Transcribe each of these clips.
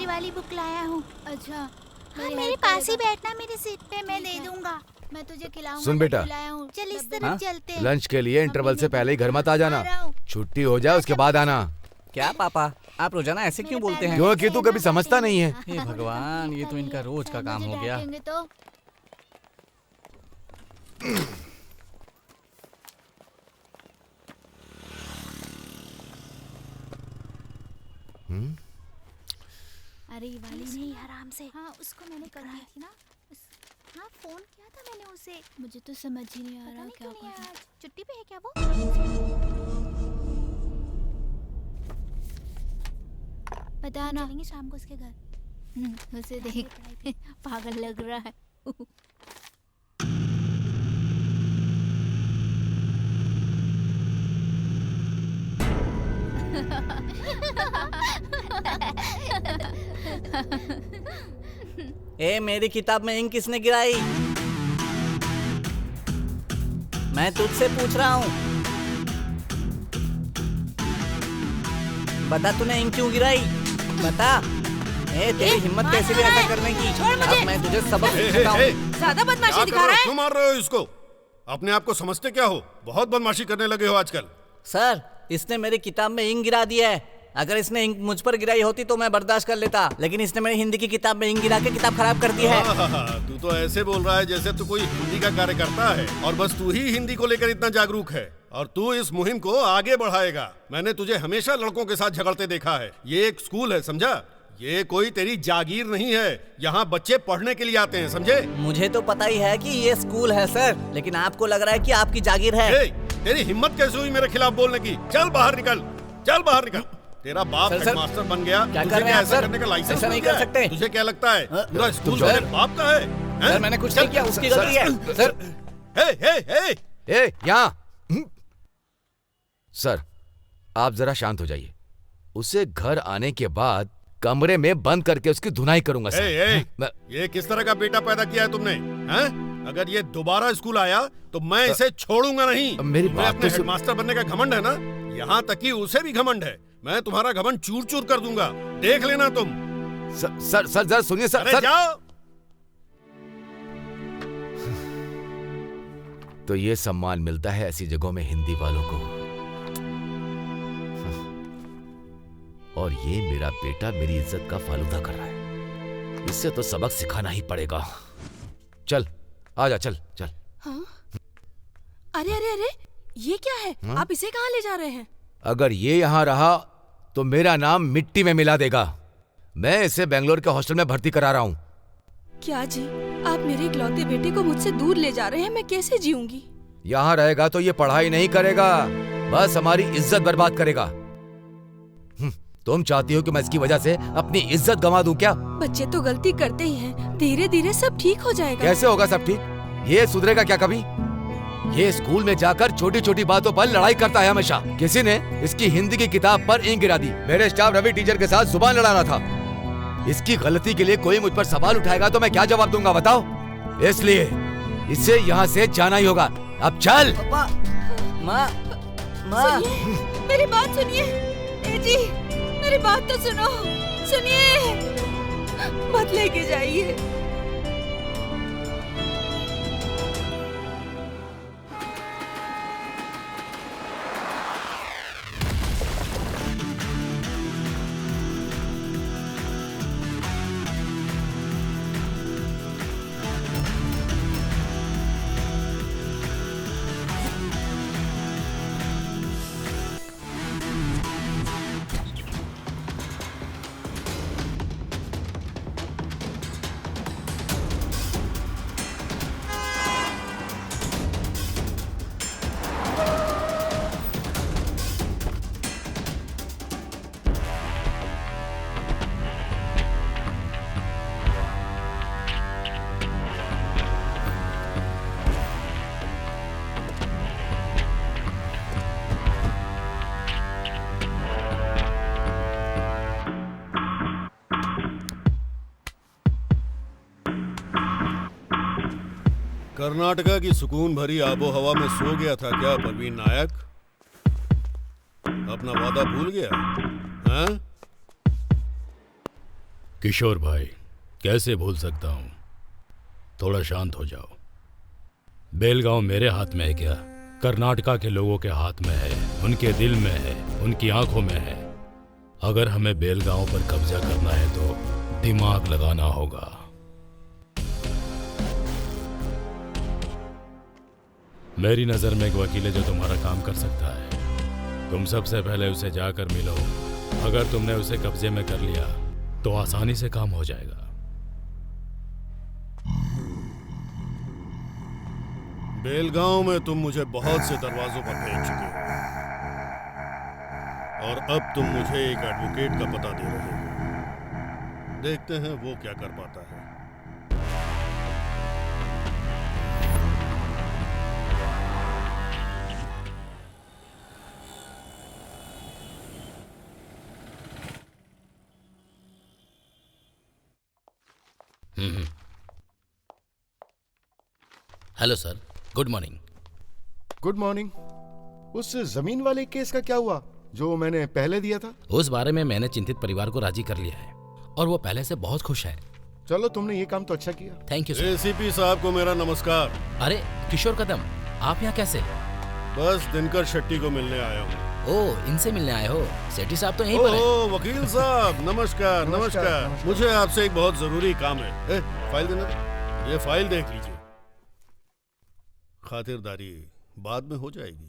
मेरी वाली बुक लाया हूँ। अच्छा हाँ, मेरे पास ही बैठना, मेरी सीट पे, मैं दे दूंगा। मैं तुझे खिलाऊंगा। सुन बेटा, चल इस तरफ चलते हैं। लंच के लिए इंटरवल से पहले ही घर मत आ जाना। छुट्टी हो जाए उसके बाद आना। क्या पापा, आप रोजाना ऐसे क्यों बोलते हैं? क्योंकि तू कभी समझता नहीं है। हे भगवान, ये तो इनका रोज का काम हो गया। तो अरे ये वाली नहीं, आराम से। हाँ, उसको मैंने कर दी थी ना। हाँ, फोन किया था मैंने उसे। मुझे तो समझ ही नहीं आ रहा क्या क्यों नहीं बोलूं। आया? छुट्टी पे है क्या वो? पता ना, चलेंगे शाम को उसके घर। उसे देख पागल लग रहा है। ए, मेरी किताब में इंक किसने गिराई? मैं तुझसे पूछ रहा हूँ, बता तूने इंक क्यों गिराई? बता। ए, तेरी हिम्मत कैसे भी ऐसा करने की? अब मैं तुझे सबक सिखाऊं। ज्यादा बदमाशी दिखा रहा है। क्यों मार रहे हो इसको? अपने आप को समझते क्या हो? बहुत बदमाशी करने लगे हो आजकल। सर, इसने मेरी किताब में इंक गिरा दिया है। अगर इसने इंक मुझ पर गिराई होती तो मैं बर्दाश्त कर लेता, लेकिन इसने मेरी हिंदी की किताब में इंक गिरा के किताब खराब कर दी है। तू तो ऐसे बोल रहा है जैसे तू कोई हिंदी का कार्यकर्ता है और बस तू ही हिंदी को लेकर इतना जागरूक है और तू इस मुहिम को आगे बढ़ाएगा। मैंने तुझे हमेशा लड़कों के साथ झगड़ते देखा है। ये एक स्कूल है, समझा? ये कोई तेरी जागीर नहीं है। यहाँ बच्चे पढ़ने के लिए आते हैं, समझे? मुझे तो पता ही है कि ये स्कूल है सर, लेकिन आपको लग रहा है कि आपकी जागीर है। तेरी हिम्मत कैसे हुई मेरे खिलाफ बोलने की? चल बाहर निकल, चल बाहर निकल। तेरा बाप हेडमास्टर बन गया, क्या तुझे कर रहे हैं ऐसा सर? करने का लाइसेंस ऐसा नहीं कर सकते। तुझे क्या लगता है पूरा स्कूल चुप मेरे बाप का है? सर, मैंने कुछ नहीं किया, उसकी गलती है। सर, हे यहाँ। सर, आप जरा शांत हो जाइए। उसे घर आने के बाद कमरे में बंद करके उसकी धुनाई करूंगा सर। ये किस तरह का बेटा पैदा किया है तुमने? हैं? अगर ये दोबारा स्कूल आया तो मैं इसे छोड़ूंगा नहीं। मेरी बात अपने तो हेडमास्टर बनने का घमंड है ना, यहाँ तक कि उसे भी घमंड है। मैं तुम्हारा घमंड चूर चूर कर दूंगा, देख लेना तुम। सर जरा सुनिए सर। अरे जाओ। तो ये सम्मान मिलता है ऐसी जगहों में हिंदी वालों को। और ये मेरा बेटा मेरी इज्जत का फालूदा कर रहा है। इससे तो सबक सिखाना ही पड़ेगा। चल आजा, चल चल। हाँ? अरे अरे अरे, ये क्या है? हाँ? आप इसे कहाँ ले जा रहे हैं? अगर ये यहाँ रहा तो मेरा नाम मिट्टी में मिला देगा। मैं इसे बेंगलोर के हॉस्टल में भर्ती करा रहा हूँ। क्या जी, आप मेरे इकलौते बेटे को मुझसे दूर ले जा रहे हैं? मैं कैसे जीऊंगी? यहाँ रहेगा तो ये पढ़ाई नहीं करेगा, बस हमारी इज्जत बर्बाद करेगा। तुम चाहती हो कि मैं इसकी वजह से अपनी इज्जत गंवा दूं क्या? बच्चे तो गलती करते ही हैं, धीरे धीरे सब ठीक हो जाएगा। कैसे होगा सब ठीक? ये सुधरेगा क्या कभी? ये स्कूल में जाकर छोटी छोटी बातों पर लड़ाई करता है हमेशा। किसी ने इसकी हिंदी की किताब पर इंक गिरा दी। मेरे स्टाफ रवि टीचर के साथ जुबान लड़ाना था। इसकी गलती के लिए कोई मुझ पर सवाल उठाएगा तो मैं क्या जवाब दूंगा बताओ? इसलिए इसे यहाँ से जाना ही होगा। अब चल। पापा, माँ, माँ, मेरी बात सुनिए। ए जी, मेरी बात तो सुनो, सुनिए, मत लेके जाइए। कर्नाटका की सुकून भरी आबो हवा में सो गया था क्या परवीन नायक? अपना वादा भूल गया? हाँ? किशोर भाई, कैसे भूल सकता हूँ। थोड़ा शांत हो जाओ। बेलगांव मेरे हाथ में है क्या? कर्नाटका के लोगों के हाथ में है, उनके दिल में है, उनकी आंखों में है। अगर हमें बेलगांव पर कब्जा करना है तो दिमाग लगाना होगा। मेरी नजर में एक वकील है जो तुम्हारा काम कर सकता है। तुम सबसे पहले उसे जाकर मिलो। अगर तुमने उसे कब्जे में कर लिया तो आसानी से काम हो जाएगा। बेलगांव में तुम मुझे बहुत से दरवाजों पर भेज चुके हो और अब तुम मुझे एक एडवोकेट का पता दे रहे हो। देखते हैं वो क्या कर पाता है। Hello sir, good morning. Good morning. उस जमीन वाले केस का क्या हुआ जो मैंने पहले दिया था? उस बारे में मैंने चिंतित परिवार को राजी कर लिया है और वो पहले से बहुत खुश है। चलो, तुमने ये काम तो अच्छा किया। Thank you sir. एसीपी साहब को मेरा नमस्कार। अरे किशोर कदम, आप यहाँ कैसे? बस दिनकर शेट्टी को मिलने आया हूँ। ओह, इनसे मिलने आए हो? सेठी साहब तो यहीं पर हैं। ओह, वकील साहब नमस्कार। नमस्कार। मुझे आपसे एक बहुत जरूरी काम है। फाइल देना दो। ये फाइल देख लीजिए। खातिरदारी बाद में हो जाएगी।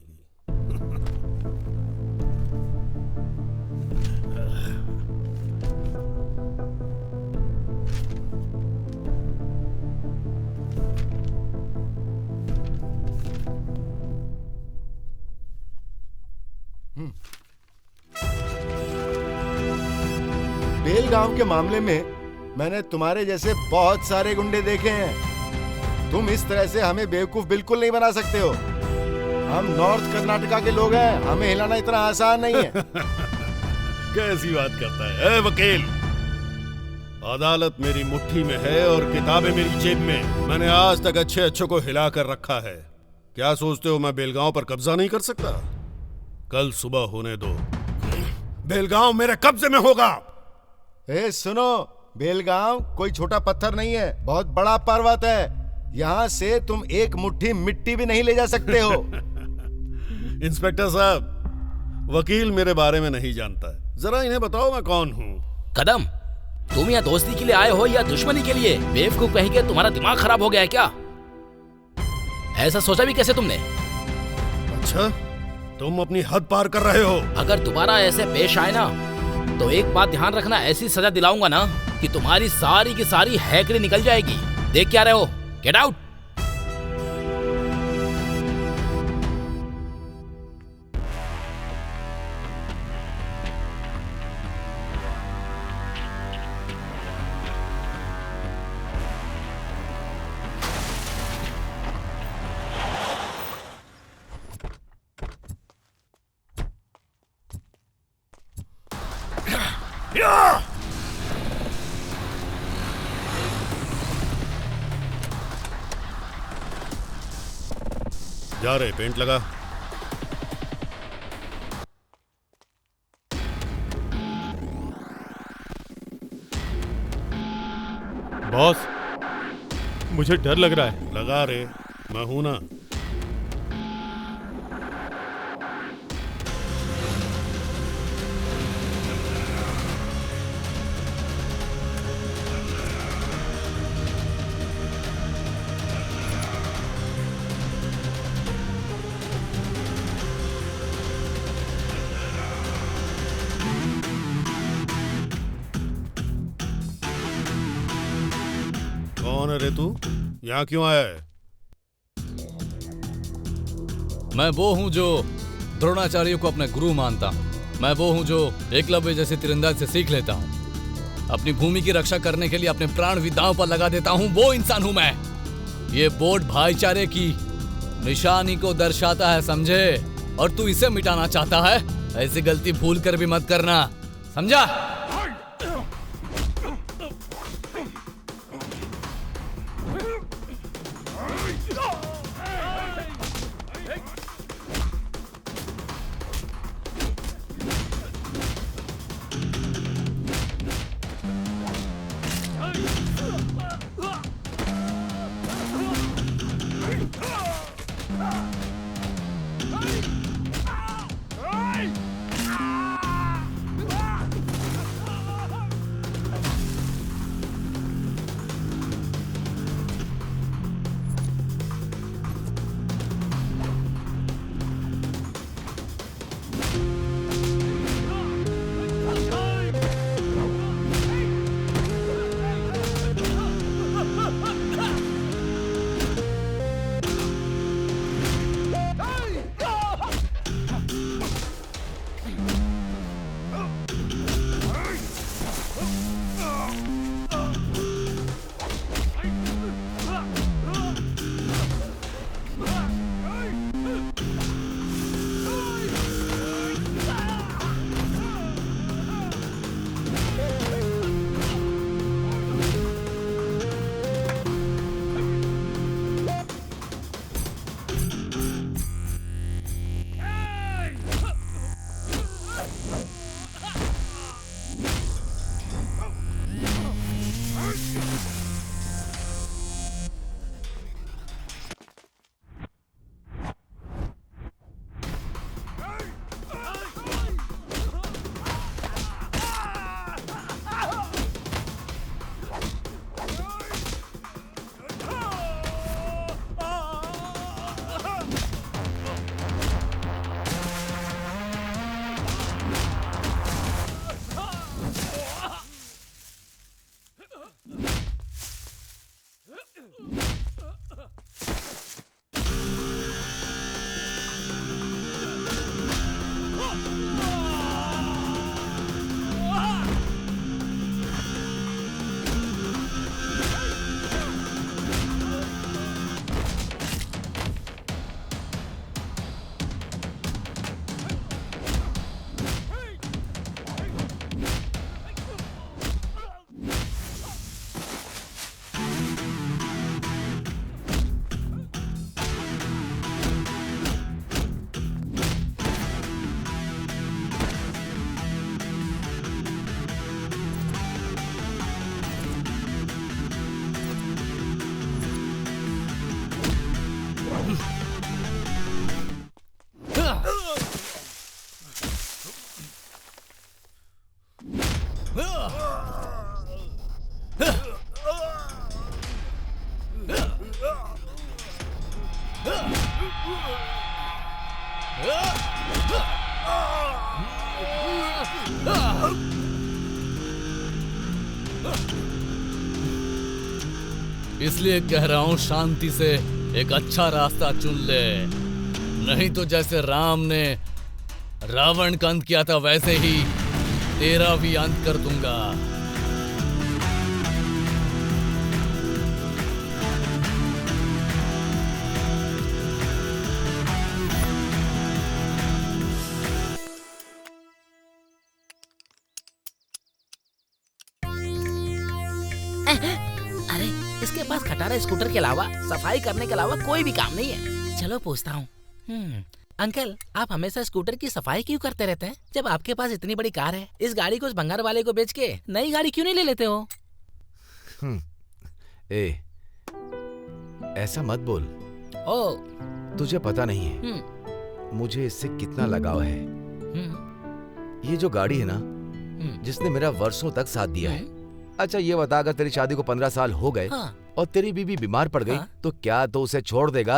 बेलगांव के मामले में मैंने तुम्हारे जैसे बहुत सारे गुंडे देखे हैं। तुम इस तरह से हमें बेवकूफ बिल्कुल नहीं बना सकते हो। हम नॉर्थ कर्नाटका के लोग हैं, हमें हिलाना इतना आसान नहीं है। कैसी बात करता है वकील? अदालत मेरी मुट्ठी में है और किताबें मेरी जेब में। मैंने आज तक अच्छे अच्छों को हिला कर रखा है। क्या सोचते हो मैं बेलगांव पर कब्जा नहीं कर सकता? कल सुबह होने दो, बेलगांव मेरे कब्जे में होगा। सुनो, बेलगांव कोई छोटा पत्थर नहीं है, बहुत बड़ा पर्वत है। यहाँ से तुम एक मुट्ठी मिट्टी भी नहीं ले जा सकते हो। इंस्पेक्टर साहब, वकील मेरे बारे में नहीं जानता है। जरा इन्हें बताओ मैं कौन हूँ। कदम, तुम यहाँ दोस्ती के लिए आए हो या दुश्मनी के लिए? बेवकूफ कहीं के तुम्हारा दिमाग खराब हो गया है क्या? ऐसा सोचा भी कैसे तुमने? अच्छा, तुम अपनी हद पार कर रहे हो। अगर दोबारा ऐसे पेश आए ना तो एक बात ध्यान रखना, ऐसी सजा दिलाऊंगा ना कि तुम्हारी सारी की सारी हैकड़ी निकल जाएगी। देख क्या रहे हो? Get out. जा रहे, पेंट लगा। बॉस, मुझे डर लग रहा है। लगा रे, मैं हूं ना। कौन है रे तू? यहाँ क्यों आया है? मैं वो हूँ जो द्रोणाचार्य को अपना गुरु मानता हूँ। मैं वो हूँ जो एकलव्य जैसे तीरंदाज से सीख लेता हूँ। अपनी भूमि की रक्षा करने के लिए अपने प्राण भी दांव पर लगा देता हूँ। वो इंसान हूँ मैं। ये बोर्ड भाईचारे की निशानी को दर्शाता है, समझे? और तू इसे मिटाना चाहता है? ऐसी गलती भूल कर भी मत करना, समझा? इसलिए कह रहा हूं शांति से एक अच्छा रास्ता चुन ले, नहीं तो जैसे राम ने रावण का अंत किया था वैसे ही तेरा भी अंत कर दूंगा। अरे इसके पास खटारा स्कूटर के अलावा सफाई करने के अलावा कोई भी काम नहीं है। चलो पूछता हूँ। अंकल, आप हमेशा स्कूटर की सफाई क्यों करते रहते हैं जब आपके पास इतनी बड़ी कार है? इस गाड़ी को उस भंगार वाले को बेच के नई गाड़ी क्यों नहीं ले लेते हो? ऐसा मत बोल। ओ, तुझे पता नहीं है मुझे इससे कितना लगाव है। ये जो गाड़ी है ना, जिसने मेरा वर्षों तक साथ दिया है। अच्छा ये बता, अगर तेरी शादी को 15 साल हो गए और तेरी बीवी बीमार पड़ गई तो क्या तो उसे छोड़ देगा?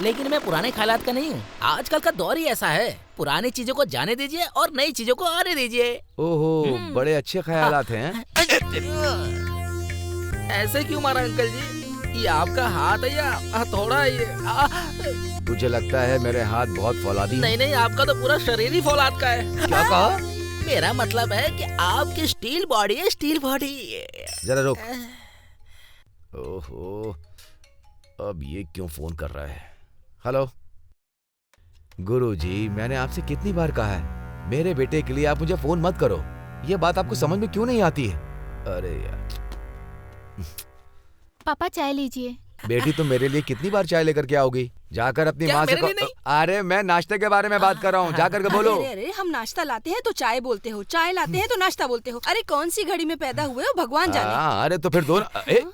लेकिन मैं पुराने ख्यालात का नहीं हूँ। आजकल का दौर ही ऐसा है, पुरानी चीजों को जाने दीजिए और नई चीजों को आने दीजिए। ओहो, बड़े अच्छे ख्यालात हैं। ऐसे क्यों मारा अंकल जी? ये आपका हाथ है या हथौड़ा है ये? तुझे लगता है मेरे हाथ बहुत फौलादी? नहीं नहीं, आपका तो पूरा शरीर ही फौलाद का है। क्या कहा? मेरा मतलब है कि आपकी स्टील बॉडी है, स्टील बॉडी। जरा रुक। ओहो, अब ये क्यों फोन कर रहा है? हेलो गुरुजी, मैंने आपसे कितनी बार कहा है मेरे बेटे के लिए आप मुझे फोन मत करो। ये बात आपको समझ में क्यों नहीं आती है? अरे यार। पापा चाय लीजिए। बेटी तुम मेरे लिए कितनी बार चाय लेकर के आओगी? जाकर अपनी माँ से अरे मैं नाश्ते के बारे में बात कर रहा हूँ, जाकर के बोलो। अरे हम नाश्ता लाते हैं तो चाय बोलते हो, चाय लाते हैं तो नाश्ता बोलते हो। अरे कौन सी घड़ी में पैदा हुए हो भगवान जाने। अरे तो फिर दोनों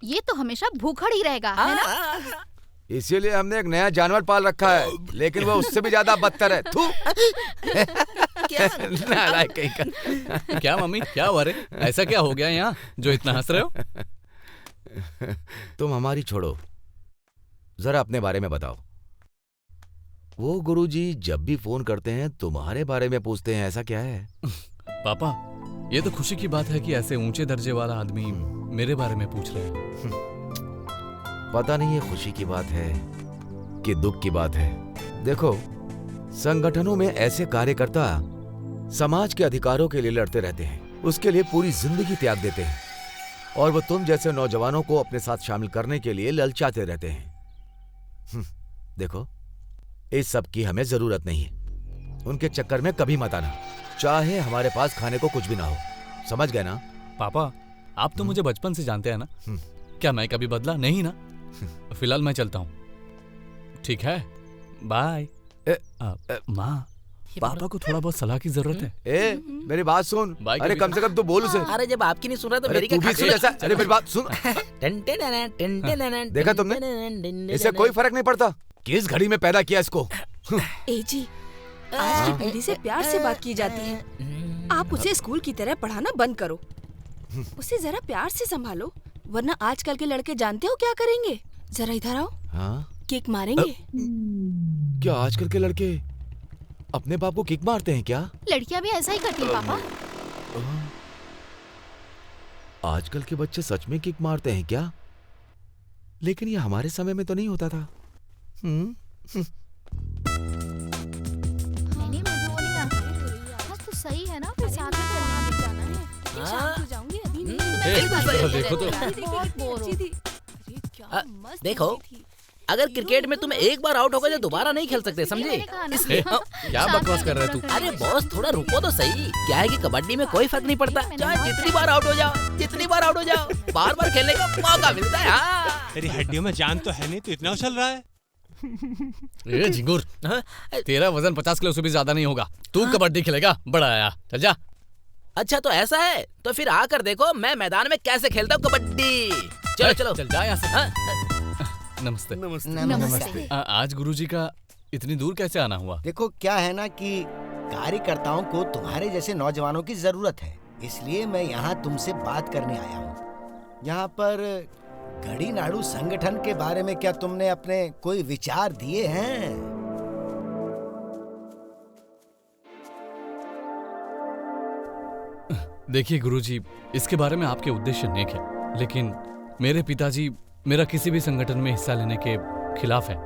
ये तो हमेशा भूखड़ ही रहेगा, है ना? इसीलिए हमने एक नया जानवर पाल रखा है, लेकिन वो उससे भी ज्यादा बदतर है। थू। नालायक कहीं का। क्या मम्मी, क्या हुआ रे? ऐसा क्या हो गया यहाँ जो इतना हंस रहे हो? तुम हमारी छोड़ो, जरा अपने बारे में बताओ। वो गुरुजी जब भी फोन करते हैं तुम्हारे बारे में पूछते हैं, ऐसा क्या है? पापा, ये तो खुशी की बात है कि ऐसे ऊंचे दर्जे वाला आदमी मेरे बारे में पूछ रहे हैं। पता नहीं ये खुशी की बात है कि दुख की बात है। देखो, संगठनों में ऐसे कार्यकर्ता समाज के अधिकारों के लिए लड़ते रहते हैं, उसके लिए पूरी जिंदगी त्याग देते हैं, और वो तुम जैसे नौजवानों को अपने साथ शामिल करने के लिए ललचाते रहते हैं। देखो, इस सब की हमें जरूरत नहीं है। उनके चक्कर में कभी मत आना, चाहे हमारे पास खाने को कुछ भी ना हो। समझ गए ना? पापा, आप तो मुझे बचपन से जानते हैं ना। क्या मैं कभी बदला नहीं ना? फिलहाल मैं चलता हूँ। ठीक है, बाय। माँ, पापा को थोड़ा बहुत सलाह की जरूरत है। मेरी बात सुन। अरे कम से कम तू बोल उसे। अरे जब आपकी नहीं सुन रहा तो मेरी तू भी सुन ऐसा। अरे मेरी बात सुन। देखा तुमने? इससे कोई फर्क नहीं पड़ता किस घड़ी में पैदा किया इसको। ए जी, आज की पीढ़ी से प्यार से बात की जाती है। आप उसे स्कूल की तरह पढ़ाना बंद करो, उसे जरा प्यार से संभालो, वरना आजकल के लड़के जानते हो क्या करेंगे? जरा इधर आओ। हाँ? किक मारेंगे। क्या आजकल के लड़के अपने बाप को किक मारते हैं क्या? लड़कियां भी ऐसा ही करती हैं पापा। आजकल के बच्चे सच में किक मारते हैं क्या? लेकिन ये हमारे समय में तो नहीं होता था। नहीं, मुझे वो नहीं आता। बस तो सही है ना, फिर साथ में जाना है। शाम को जाऊंगी, अभी नहीं। देखो तो। बहुत बोर हो थी। देखो, अगर क्रिकेट में तुम एक बार आउट हो गए तो दोबारा नहीं खेल सकते, समझे? इसलिए क्या बकवास कर रहे तू? अरे बॉस, थोड़ा रुको तो सही। क्या है कि कबड्डी में कोई फर्क नहीं पड़ता, चाहे जितनी बार आउट हो जाओ, जितनी बार आउट हो जाओ, बार बार खेलने का मौका मिलता है। हाँ। तेरी हड्डियों में जान तो है नहीं, तो इतना उछल रहा है। ए झिंगुर, तेरा वजन 50 किलो से भी ज्यादा नहीं होगा। तू कबड्डी खेलेगा? बड़ा आया, चल जा। अच्छा तो ऐसा है, तो फिर आकर देखो मैं मैदान में कैसे खेलता हूँ कबड्डी। चलो चलो, चल जा यहाँ से। नमस्ते। नमस्ते। आज गुरुजी का इतनी दूर कैसे आना हुआ? देखो, क्या है ना कि कार्यकर्ताओं को तुम्हारे जैसे नौजवानों की जरूरत है, इसलिए मैं यहाँ तुमसे बात करने आया हूँ। यहाँ पर गढ़ीनाडु संगठन के बारे में क्या तुमने अपने कोई विचार दिए हैं? देखिए गुरुजी, इसके बारे में आपके उद्देश्य नेक है, लेकिन मेरे पिताजी मेरा किसी भी संगठन में हिस्सा लेने के खिलाफ है।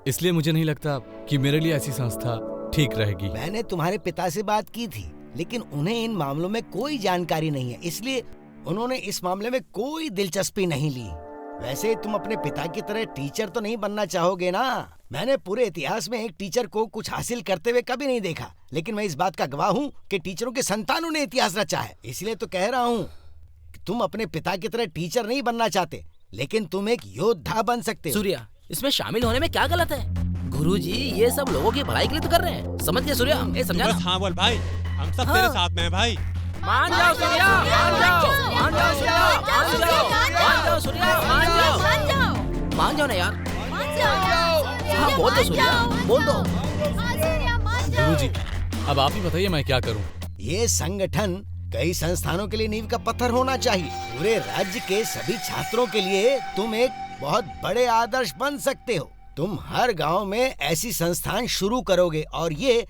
इसलिए मुझे नहीं लगता कि मेरे लिए ऐसी संस्था ठीक रहेगी। मैंने तुम्हारे पिता से बात की थी, लेकिन उन्हें इन मामलों में कोई जानकारी नहीं है, इसलिए उन्होंने इस मामले में कोई दिलचस्पी नहीं ली। वैसे तुम अपने पिता की तरह टीचर तो नहीं बनना चाहोगे ना? मैंने पूरे इतिहास में एक टीचर को कुछ हासिल करते हुए कभी नहीं देखा, लेकिन मैं इस बात का गवाह हूँ कि टीचरों के संतानों ने इतिहास रचा है। इसलिए तो कह रहा हूँ कि तुम अपने पिता की तरह टीचर नहीं बनना चाहते, लेकिन तुम एक योद्धा बन सकते हो। सूर्या, इसमें शामिल होने में क्या गलत है? गुरुजी ये सब लोगों की भलाई के लिए तो कर रहे हैं, समझ गए सूर्या? समझा? बस हाँ बोल भाई, हम सब तेरे साथ में हैं भाई। मान जाओ सूर्या, मान जाओ, मान जाओ सूर्या, मान जाओ, मान जाओ सूर्या, मान जाओ, मान जाओ ना यार, हाँ बोल दो सूर्या, बोल दो। गुरुजी, अब आप ही बताइए मैं क्या करूं? ये संगठन कई संस्थानों के लिए नींव का पत्थर होना चाहिए। पूरे राज्य के सभी छात्रों के लिए तुम एक बहुत बड़े आदर्श बन सकते हो। तुम हर गांव में ऐसी संस्थान शुरू करोगे और ये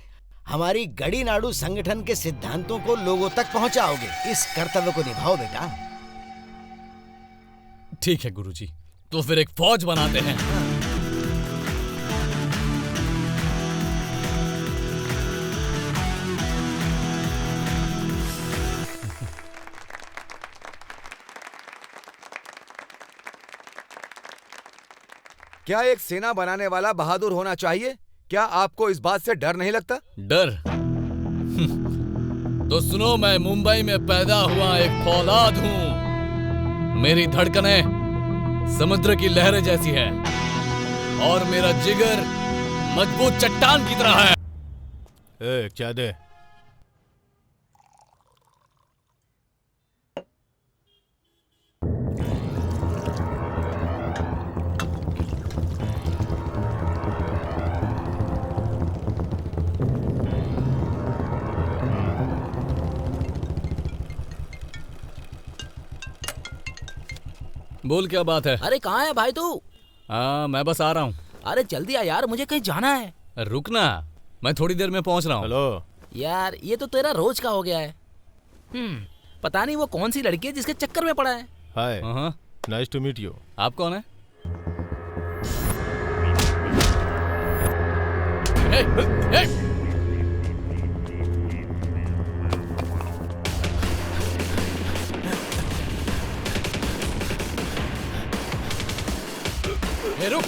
हमारी गड़ी नाड़ू संगठन के सिद्धांतों को लोगों तक पहुंचाओगे। इस कर्तव्य को निभाओ बेटा। ठीक है गुरुजी, तो फिर एक फौज बनाते हैं। क्या एक सेना बनाने वाला बहादुर होना चाहिए? क्या आपको इस बात से डर नहीं लगता? डर? तो सुनो, मैं मुंबई में पैदा हुआ एक फौलाद हूँ। मेरी धड़कनें समुद्र की लहरें जैसी है और मेरा जिगर मजबूत चट्टान की तरह है। क्या दे? बोल, क्या बात है? अरे कहाँ है भाई तू? हाँ, मैं बस आ रहा हूँ। अरे जल्दी आ यार, मुझे कहीं जाना है। रुकना, मैं थोड़ी देर में पहुँच रहा हूँ। हेलो यार, ये तो तेरा रोज का हो गया है। पता नहीं वो कौन सी लड़की है जिसके चक्कर में पड़ा है। हाय, नाइस टू मीट यू। आप कौन है? रुक।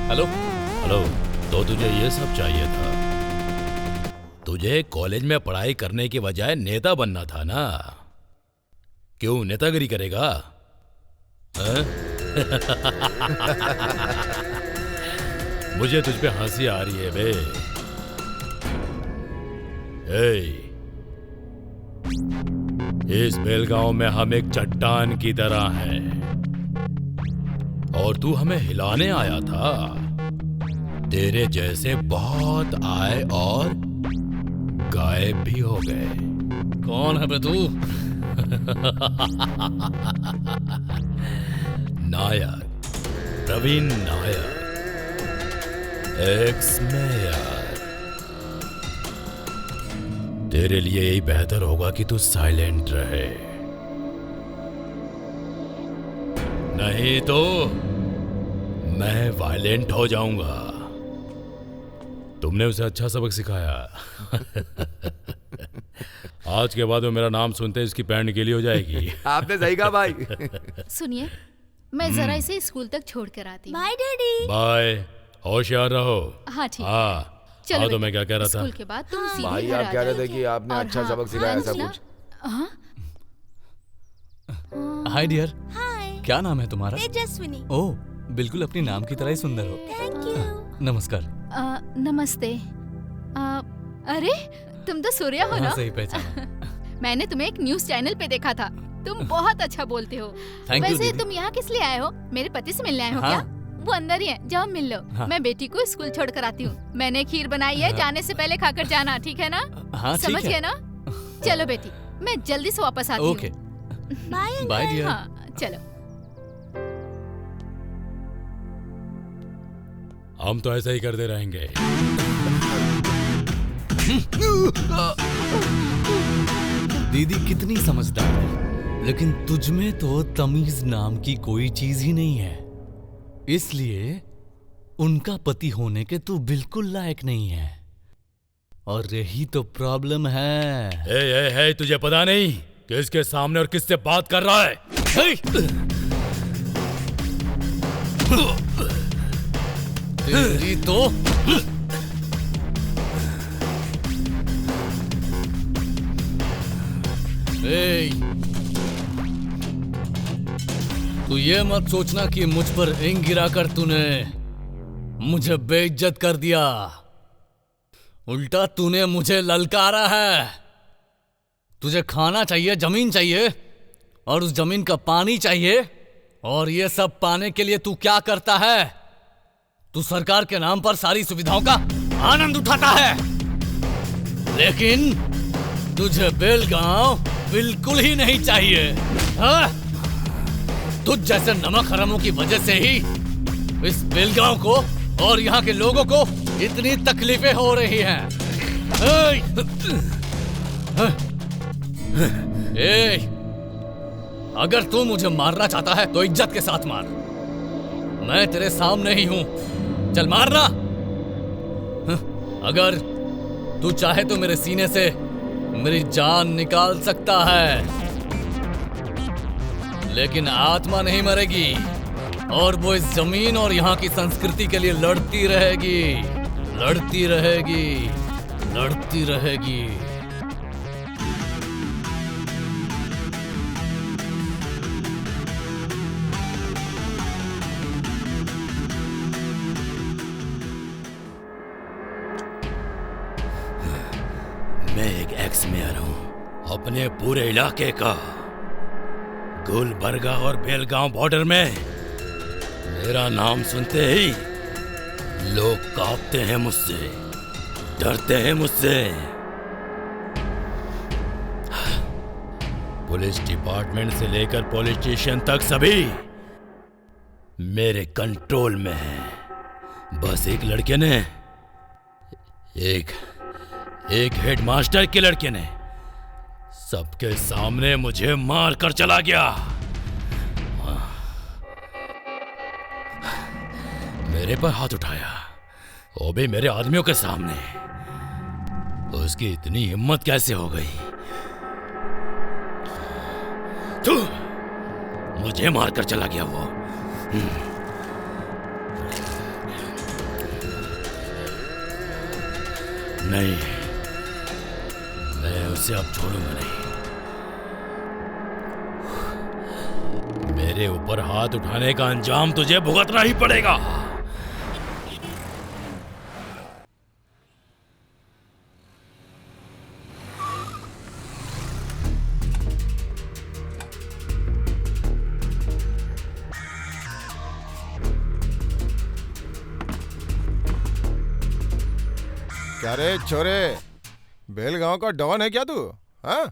हेलो हेलो, तो तुझे ये सब चाहिए था? तुझे कॉलेज में पढ़ाई करने की बजाय नेता बनना था ना? क्यों नेतागिरी करेगा? मुझे तुझ पे हंसी आ रही है बे। इस बेलगांव में हम एक चट्टान की तरह हैं और तू हमें हिलाने आया था। तेरे जैसे बहुत आए और गायब भी हो गए। कौन है बे तू? Nair, Praveen Nair, ex mayor. तेरे लिए यही बेहतर होगा कि तू साइलेंट रहे, नहीं तो मैं वायलेंट हो जाऊंगा। तुमने उसे अच्छा सबक सिखाया। आज के बाद वो मेरा नाम सुनते ही इसकी पैंट गीली हो जाएगी। आपने सही कहा भाई। सुनिए, मैं जरा इसे स्कूल तक छोड़ कर आती हूँ। Bye daddy. बाय, होशियार रहो। हाँ ठीक है। हाँ, चलो तो मैं क्या कह रहा था? स्कूल के बाद तुम सीधे भाई घर आप आ कह रहे जाओ। थे कि आपने और अच्छा हाँ, सबक सिखाया, ऐसा अंजना, कुछ। हाँ? हाय डियर, हाय। क्या नाम है तुम्हारा? तेजस्विनी। ओह, बिल्कुल अपने नाम की तरह ही सुंदर हो। Thank you. नमस्कार। नमस्ते। अरे तुम तो सूर्या हो ना? हाँ, सही पहचाना। मैंने तुम्हें एक न्यूज चैनल पे देखा था। तुम बहुत अच्छा बोलते हो। Thank you, वैसे दीदी। तुम यहाँ किस लिए आए हो? मेरे पति से मिलने आए हो हाँ। क्या? वो अंदर ही है, जाओ मिल लो। हाँ। मैं बेटी को स्कूल छोड़ कर आती हूँ। मैंने खीर बनाई है, जाने से पहले खाकर जाना, ठीक है ना? हाँ, ठीक समझ है। गए ना? चलो बेटी, मैं जल्दी से वापस आती हूँ। Okay, bye bye dear. हाँ, चलो। हम तो ऐसा ही करते रहेंगे। दीदी कितनी समझदार है, लेकिन तुझ में तो तमीज नाम की कोई चीज ही नहीं है। इसलिए उनका पति होने के तू बिल्कुल लायक नहीं है। और यही तो प्रॉब्लम है। ए, तुझे पता नहीं किसके सामने और किससे बात कर रहा है? तेरी तो तू ये मत सोचना कि मुझ पर इंग गिराकर तूने मुझे बेइज्जत कर दिया। उल्टा तूने मुझे ललकारा है। तुझे खाना चाहिए, जमीन चाहिए, और उस जमीन का पानी चाहिए। और ये सब पाने के लिए तू क्या करता है? तू सरकार के नाम पर सारी सुविधाओं का आनंद उठाता है। लेकिन तुझे बेलगांव बिल्कुल ही नहीं चाहिए। हाँ? तुझ जैसे नमक हरामों की वजह से ही इस बेलगांव को और यहाँ के लोगों को इतनी तकलीफें हो रही हैं। अगर तू मुझे मारना चाहता है तो इज्जत के साथ मार। मैं तेरे सामने ही हूं, चल मारना। अगर तू चाहे तो मेरे सीने से मेरी जान निकाल सकता है, लेकिन आत्मा नहीं मरेगी। और वो इस जमीन और यहाँ की संस्कृति के लिए लड़ती रहेगी, लड़ती रहेगी, लड़ती रहेगी। मैं एक एक्स मेयर हूँ अपने पूरे इलाके का। गुलबर्गा और बेलगांव बॉर्डर में मेरा नाम सुनते ही लोग कांपते हैं मुझसे, डरते हैं मुझसे। पुलिस डिपार्टमेंट से लेकर पुलिस स्टेशन तक सभी मेरे कंट्रोल में है। बस एक लड़के ने, एक हेडमास्टर के लड़के ने सबके सामने मुझे मार कर चला गया। मेरे पर हाथ उठाया, वो भी मेरे आदमियों के सामने। उसकी इतनी हिम्मत कैसे हो गई? तू मुझे मार कर चला गया वो। नहीं, मैं उसे अब छोड़ूंगा नहीं। मेरे ऊपर हाथ उठाने का अंजाम तुझे भुगतना ही पड़ेगा। क्या रे छोरे, बेलगांव का डॉन है क्या तू? हाँ?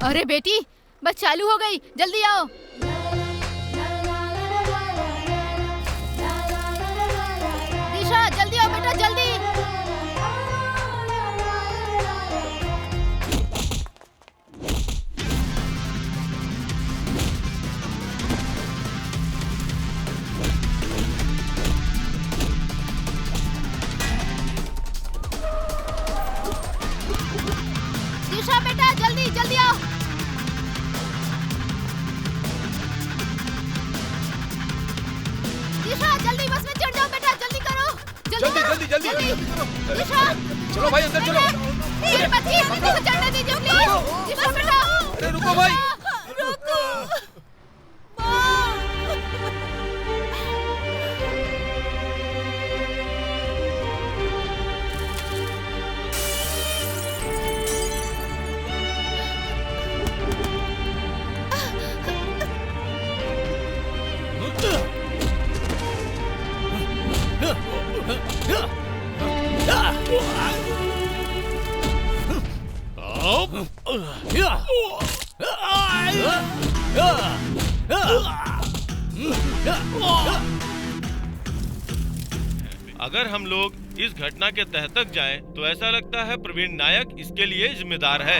अरे बेटी, बस चालू हो गई, जल्दी आओ। जल्दी दिशा, चलो भाई अंदर चलो। मेरी बच्ची मुझे चढ़ने दीजिए प्लीज। बस बेटा। अरे रुको भाई। रुको। अगर हम लोग इस घटना के तह तक जाएं, तो ऐसा लगता है प्रवीण नायक इसके लिए जिम्मेदार है।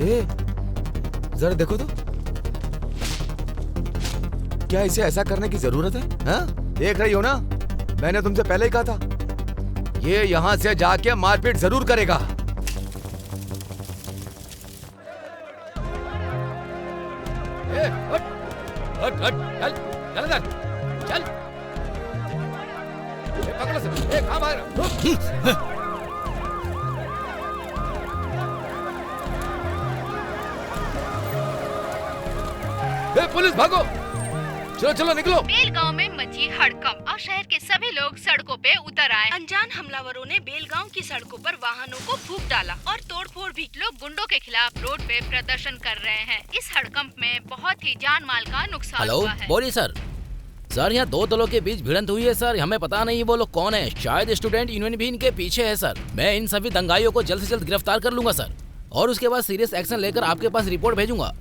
ए, जरा देखो तो, क्या इसे ऐसा करने की जरूरत है? हाँ? देख रही हो ना, मैंने तुमसे पहले ही कहा था, ये यहाँ से जाके मारपीट जरूर करेगा। ए, हट, हट, हट, चल, चल अंदर, चल। ए, पकड़ो से, ए, कहाँ भाग रहा? रुक। ए, पुलिस भागो! चलो चलो निकलो। बेलगांव में मची हड़कंप और शहर के सभी लोग सड़कों पे उतर आए। अनजान हमलावरों ने बेलगांव की सड़कों पर वाहनों को फूंक डाला और तोड़फोड़ भी। लोग गुंडों के खिलाफ रोड पे प्रदर्शन कर रहे हैं। इस हड़कंप में बहुत ही जान माल का नुकसान हुआ है। बोलिए सर। सर यहाँ दो दलों के बीच भिड़ंत हुई है सर। हमें पता नहीं वो लोग कौन है। शायद स्टूडेंट यूनियन भी इनके पीछे है सर। मैं इन सभी दंगाइयों को जल्द से जल्द गिरफ्तार कर लूंगा सर, और उसके बाद सीरियस एक्शन लेकर आपके पास रिपोर्ट भेजूंगा।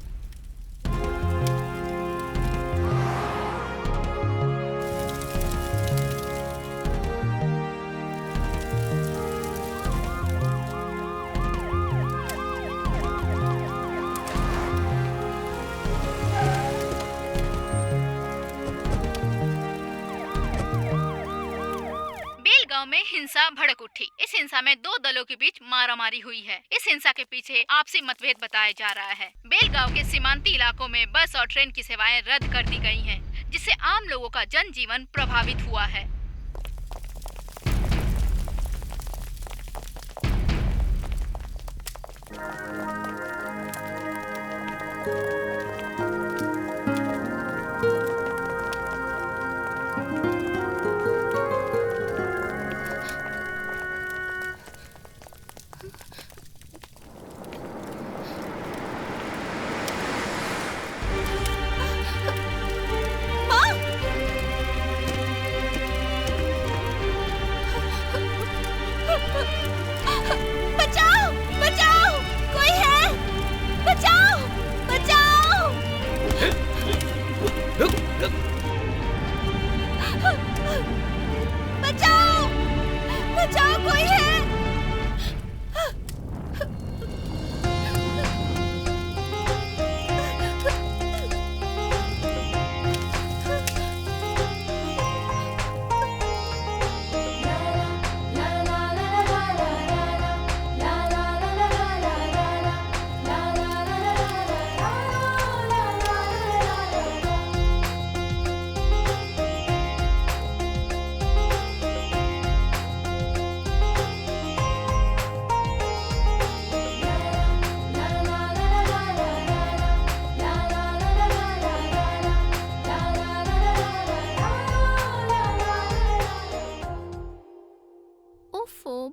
में हिंसा भड़क उठी। इस हिंसा में दो दलों के बीच मारामारी हुई है। इस हिंसा के पीछे आपसी मतभेद बताया जा रहा है। बेलगांव के सीमांती इलाकों में बस और ट्रेन की सेवाएं रद्द कर दी गई हैं, जिससे आम लोगों का जनजीवन प्रभावित हुआ है।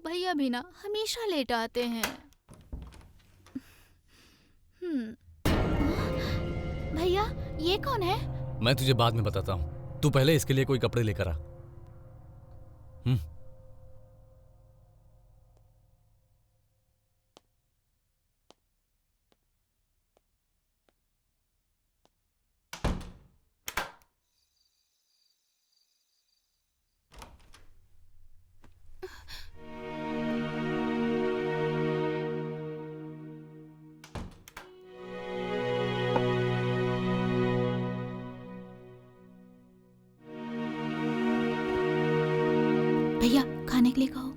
भैया भी ना हमेशा लेट आते हैं। भैया ये कौन है? मैं तुझे बाद में बताता हूँ, तू पहले इसके लिए कोई कपड़े लेकर आ। भैया खाने के लिए कहो।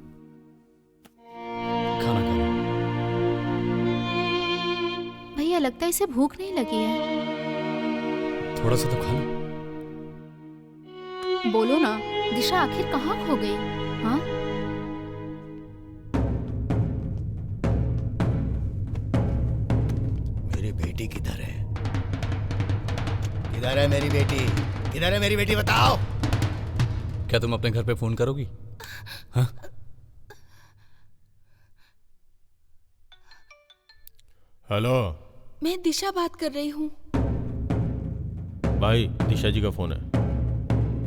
खाना खा। भैया है? लगता है इसे भूख नहीं लगी है। थोड़ा सा तो खा लो। बोलो ना, दिशा आखिर कहाँ खो गई? हाँ, मेरी बेटी किधर है? किधर है मेरी बेटी? किधर है मेरी बेटी? बताओ। क्या तुम अपने घर पे फोन करोगी? हाँ? हेलो मैं दिशा बात कर रही हूँ। भाई, दिशा जी का फोन है।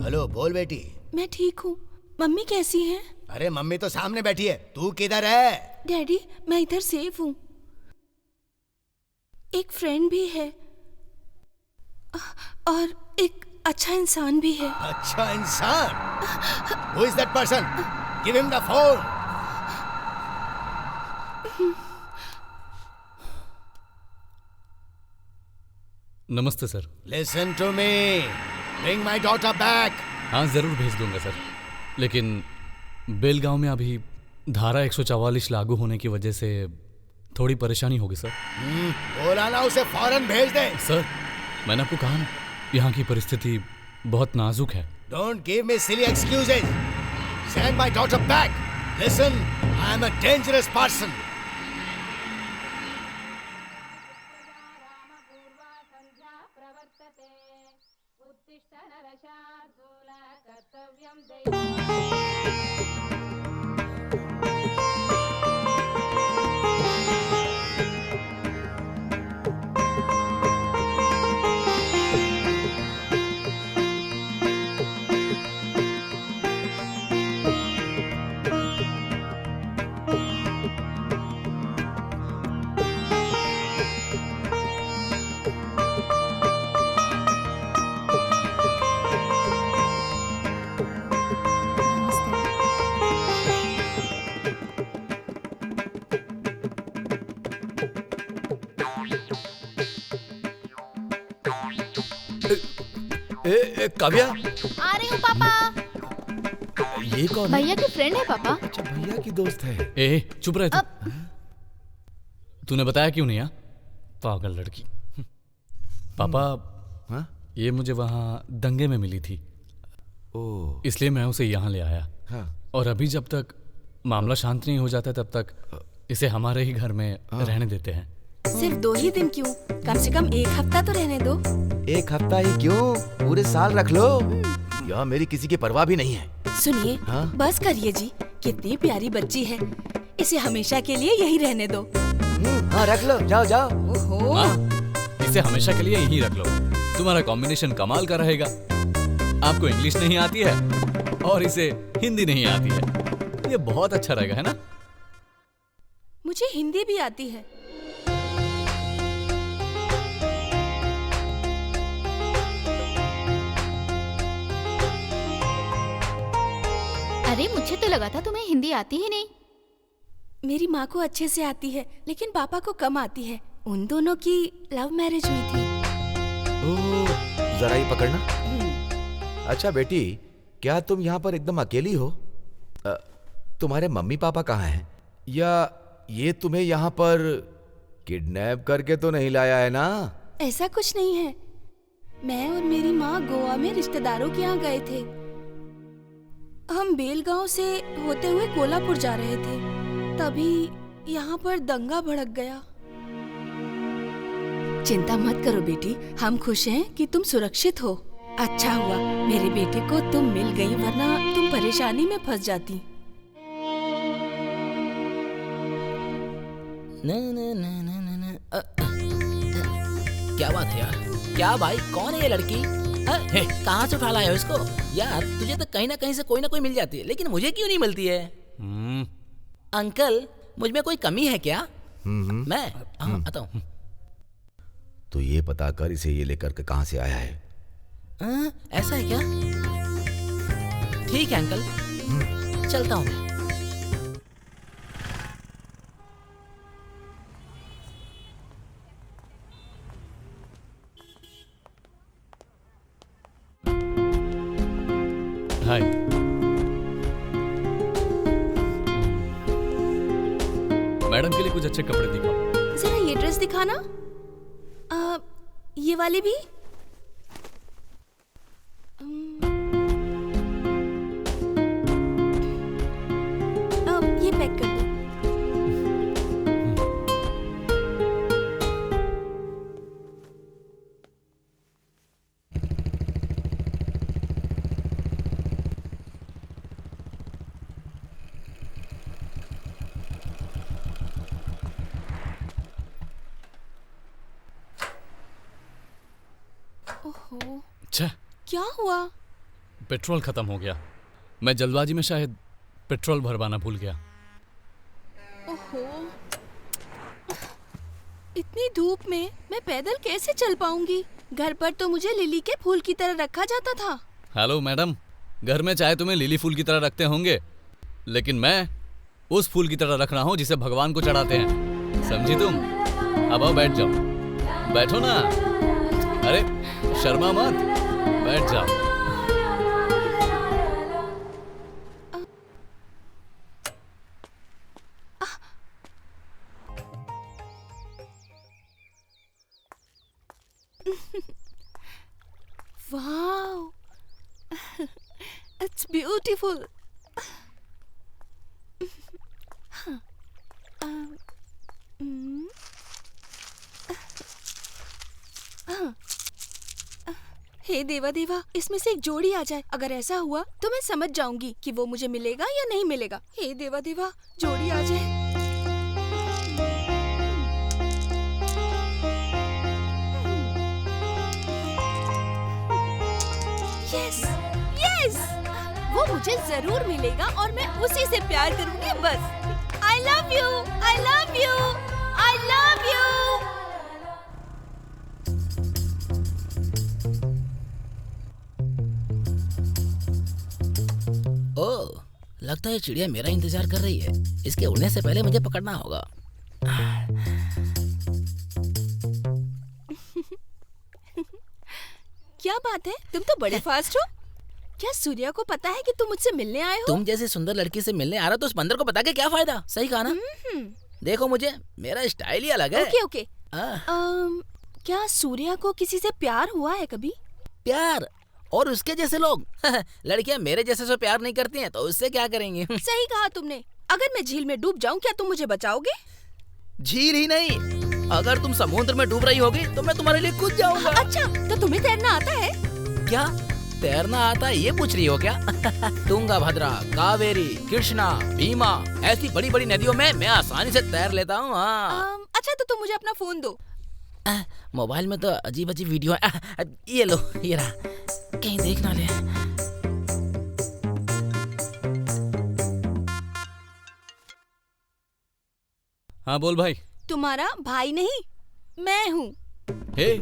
हेलो, बोल बेटी। मैं ठीक हूँ। मम्मी कैसी हैं? अरे मम्मी तो सामने बैठी है, तू किधर है? डैडी, मैं इधर सेफ हूँ। एक फ्रेंड भी है और एक अच्छा इंसान भी है। अच्छा इंसान? Who is that person? Give him the phone. नमस्ते sir. Listen to me. Bring my daughter back. हाँ, जरूर भेज दूंगा सर। लेकिन बेलगांव में अभी धारा 144 लागू होने की वजह से थोड़ी परेशानी होगी सर। बोला ना उसे फौरन भेज दे। सर, मैंने आपको कहा ना, यहाँ की परिस्थिति बहुत नाजुक है। Don't give me silly excuses. Send my daughter back. Listen, I am a dangerous person. Kavya, आ रही हूँ पापा। ये कौन है? भैया की फ्रेंड है पापा। अच्छा, भैया की दोस्त है। ए, चुप रह तू। तूने बताया क्यों नहीं? पागल लड़की। पापा, हाँ? ये मुझे वहाँ दंगे में मिली थी। ओह। इसलिए मैं उसे यहाँ ले आया। हाँ। और अभी जब तक मामला शांत नहीं हो जाता तब तक इसे हमारे ही घर में रहने देते हैं। सिर्फ 2 ही दिन क्यों? कम से कम 1 हफ्ता तो रहने दो। 1 हफ्ता ही क्यों? पूरे साल रख लो। यहाँ मेरी किसी की परवाह भी नहीं है। सुनिए, हाँ? बस करिए जी। कितनी प्यारी बच्ची है, इसे हमेशा के लिए यही रहने दो। हाँ, रख लो, जाओ जाओ। ओहो। इसे हमेशा के लिए यहीं रख लो। तुम्हारा कॉम्बिनेशन कमाल का रहेगा। आपको इंग्लिश नहीं आती है और इसे हिंदी नहीं आती है। ये बहुत अच्छा रहेगा, है ना? मुझे हिंदी भी आती है। अरे, मुझे तो लगा था तुम्हें हिंदी आती ही नहीं। मेरी माँ को अच्छे से आती है, लेकिन पापा को कम आती है। उन दोनों की लव मैरिज हुई थी। ओह, जरा ही पकड़ना। अच्छा बेटी, क्या तुम यहाँ पर एकदम अकेली हो? तुम्हारे मम्मी पापा कहाँ हैं? या ये तुम्हें यहाँ पर किडनैप करके तो नहीं लाया है ना? ऐसा कुछ नहीं है। मैं और मेरी माँ गोवा में रिश्तेदारों के यहाँ गए थे। हम बेलगांव से होते हुए कोल्हापुर जा रहे थे, तभी यहाँ पर दंगा भड़क गया। चिंता मत करो बेटी, हम खुश हैं कि तुम सुरक्षित हो। अच्छा हुआ मेरे बेटे को तुम मिल गई, वरना तुम परेशानी में फंस जाती। क्या बात है यार? क्या भाई, कौन है ये लड़की? कहाँ से उठा लाया हो इसको? यार, तुझे तो कहीं ना कहीं से कोई ना कोई मिल जाती है, लेकिन मुझे क्यों नहीं मिलती है? अंकल, मुझ में कोई कमी है क्या? मैं आता हूँ। तो ये पता कर इसे ये लेकर के कहाँ से आया है। ऐसा है क्या? ठीक है अंकल, चलता हूँ मैं। हाय। मैडम के लिए कुछ अच्छे कपड़े दिखाओ। जरा ये ड्रेस दिखाना। ये वाली भी? ये पैक कर दो। ओहो, छे, क्या हुआ? पेट्रोल खत्म हो गया। मैं जल्दबाजी में शायद पेट्रोल भरवाना भूल गया। ओहो, इतनी धूप में मैं पैदल कैसे चल पाऊंगी? घर पर तो मुझे लिली के फूल की तरह रखा जाता था। हेलो मैडम, घर में चाहे तुम्हें लिली फूल की तरह रखते होंगे, लेकिन मैं उस फूल की तरह रख रहा हूँ जिसे भगवान को चढ़ाते हैं। समझी तुम? अब आओ, बैठ जाओ। बैठो ना। अरे शर्मा मत, बैठ जाओ। Wow, it's beautiful. हे देवा देवा, इसमें से एक जोड़ी आ जाए। अगर ऐसा हुआ तो मैं समझ जाऊंगी कि वो मुझे मिलेगा या नहीं मिलेगा। हे देवा देवा, जोड़ी आ जाए। यस, यस, वो मुझे जरूर मिलेगा और मैं उसी से प्यार करूंगी बस। I love you, I love you, I love you. ओह, लगता है चिड़िया मेरा इंतजार कर रही है। इसके उड़ने से पहले मुझे पकड़ना होगा। क्या बात है, तुम तो बड़े फास्ट हो। क्या सूर्या को पता है कि तुम मुझसे मिलने आए हो? तुम जैसी सुंदर लड़की से मिलने आ रहा तो उस बंदर को बता के क्या फायदा? सही कहा ना? देखो मुझे, मेरा स्टाइल ही अलग है। Okay okay. क्या सूर्या को किसी से प्यार हुआ है कभी? प्यार? और उसके जैसे लोग लड़कियां मेरे जैसे से प्यार नहीं करती हैं तो उससे क्या करेंगी? सही कहा तुमने। अगर मैं झील में डूब जाऊं, क्या तुम मुझे बचाओगे? झील ही नहीं, अगर तुम समुद्र में डूब रही होगी तो मैं तुम्हारे लिए कूद जाऊंगा। अच्छा, तो तुम्हें तैरना आता है? क्या तैरना आता है ये पूछ रही हो क्या? तुंगा भद्रा, कावेरी, कृष्णा, भीमा, ऐसी बड़ी बड़ी नदियों में मैं आसानी से तैर लेता हूँ। अच्छा, तो तुम मुझे अपना फोन दो। मोबाइल में तो अजीब अजीब वीडियो है। ये लो, ये रहा, कहीं देख ना ले। हाँ बोल भाई। तुम्हारा भाई नहीं, मैं हूँ। हे,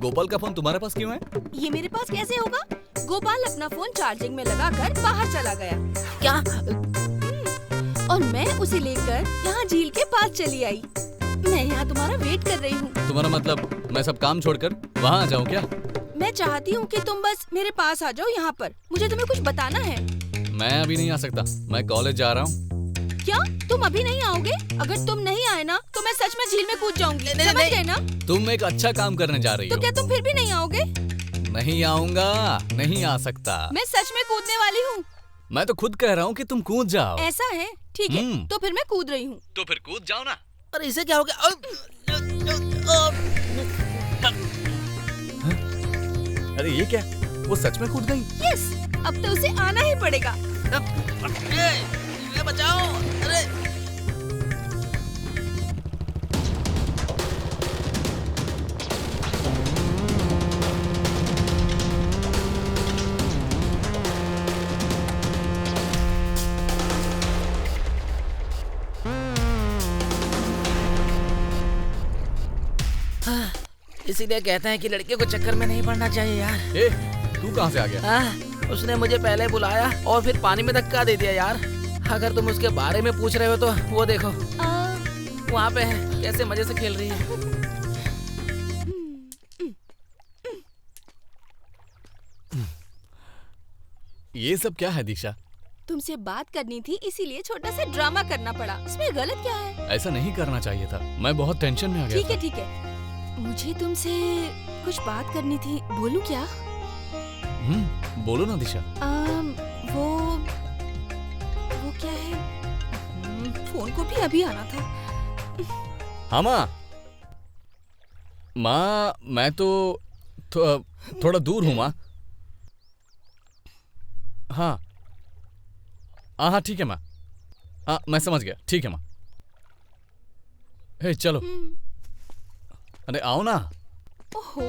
गोपाल का फोन तुम्हारे पास क्यों है? ये मेरे पास कैसे होगा? गोपाल अपना फोन चार्जिंग में लगाकर बाहर चला गया। क्या? और मैं उसे लेकर यहाँ झील के पास चली आई। मैं यहाँ तुम्हारा वेट कर रही हूँ। तुम्हारा मतलब मैं सब काम छोड़कर वहाँ आ जाऊँ क्या? मैं चाहती हूँ कि तुम बस मेरे पास आ जाओ यहाँ पर। मुझे तुम्हें कुछ बताना है। मैं अभी नहीं आ सकता, मैं कॉलेज जा रहा हूँ। क्या तुम अभी नहीं आओगे? अगर तुम नहीं आए ना तो मैं सच में झील में कूद जाऊंगी। समझ गए ना? तुम एक अच्छा काम करने जा रही हो। तो क्या तुम फिर भी नहीं आओगे? नहीं आऊंगा, नहीं आ सकता। मैं सच में कूदने वाली हूँ। मैं तो खुद कह रहा हूँ कि तुम कूद जाओ। ऐसा है? ठीक है, तो फिर मैं कूद रही हूँ। तो फिर कूद जाओ ना। अरे इसे क्या हो गया? अरे ये क्या? वो सच में कूद गई? यस, अब तो उसे आना ही पड़ेगा। बचाओ! अरे इसीलिए कहते हैं कि लड़के को चक्कर में नहीं पड़ना चाहिए यार। ए, तू कहाँ से आ गया? उसने मुझे पहले बुलाया और फिर पानी में धक्का दे दिया यार। अगर तुम उसके बारे में पूछ रहे हो तो वो देखो, वहाँ पे है, कैसे मजे से खेल रही है। ये सब क्या है दीक्षा? तुमसे बात करनी थी, इसीलिए छोटा सा ड्रामा करना पड़ा। इसमें गलत क्या है? ऐसा नहीं करना चाहिए था, मैं बहुत टेंशन में आ गया। ठीक है ठीक है, मुझे तुमसे कुछ बात करनी थी, बोलूं क्या? बोलो ना दिशा। वो क्या है, फोन को भी अभी आना था। हाँ माँ, मैं तो थोड़ा दूर हूँ माँ। हाँ हाँ ठीक है माँ। हाँ मैं समझ गया, ठीक है माँ। हे चलो, अरे आओ ना। ओहो,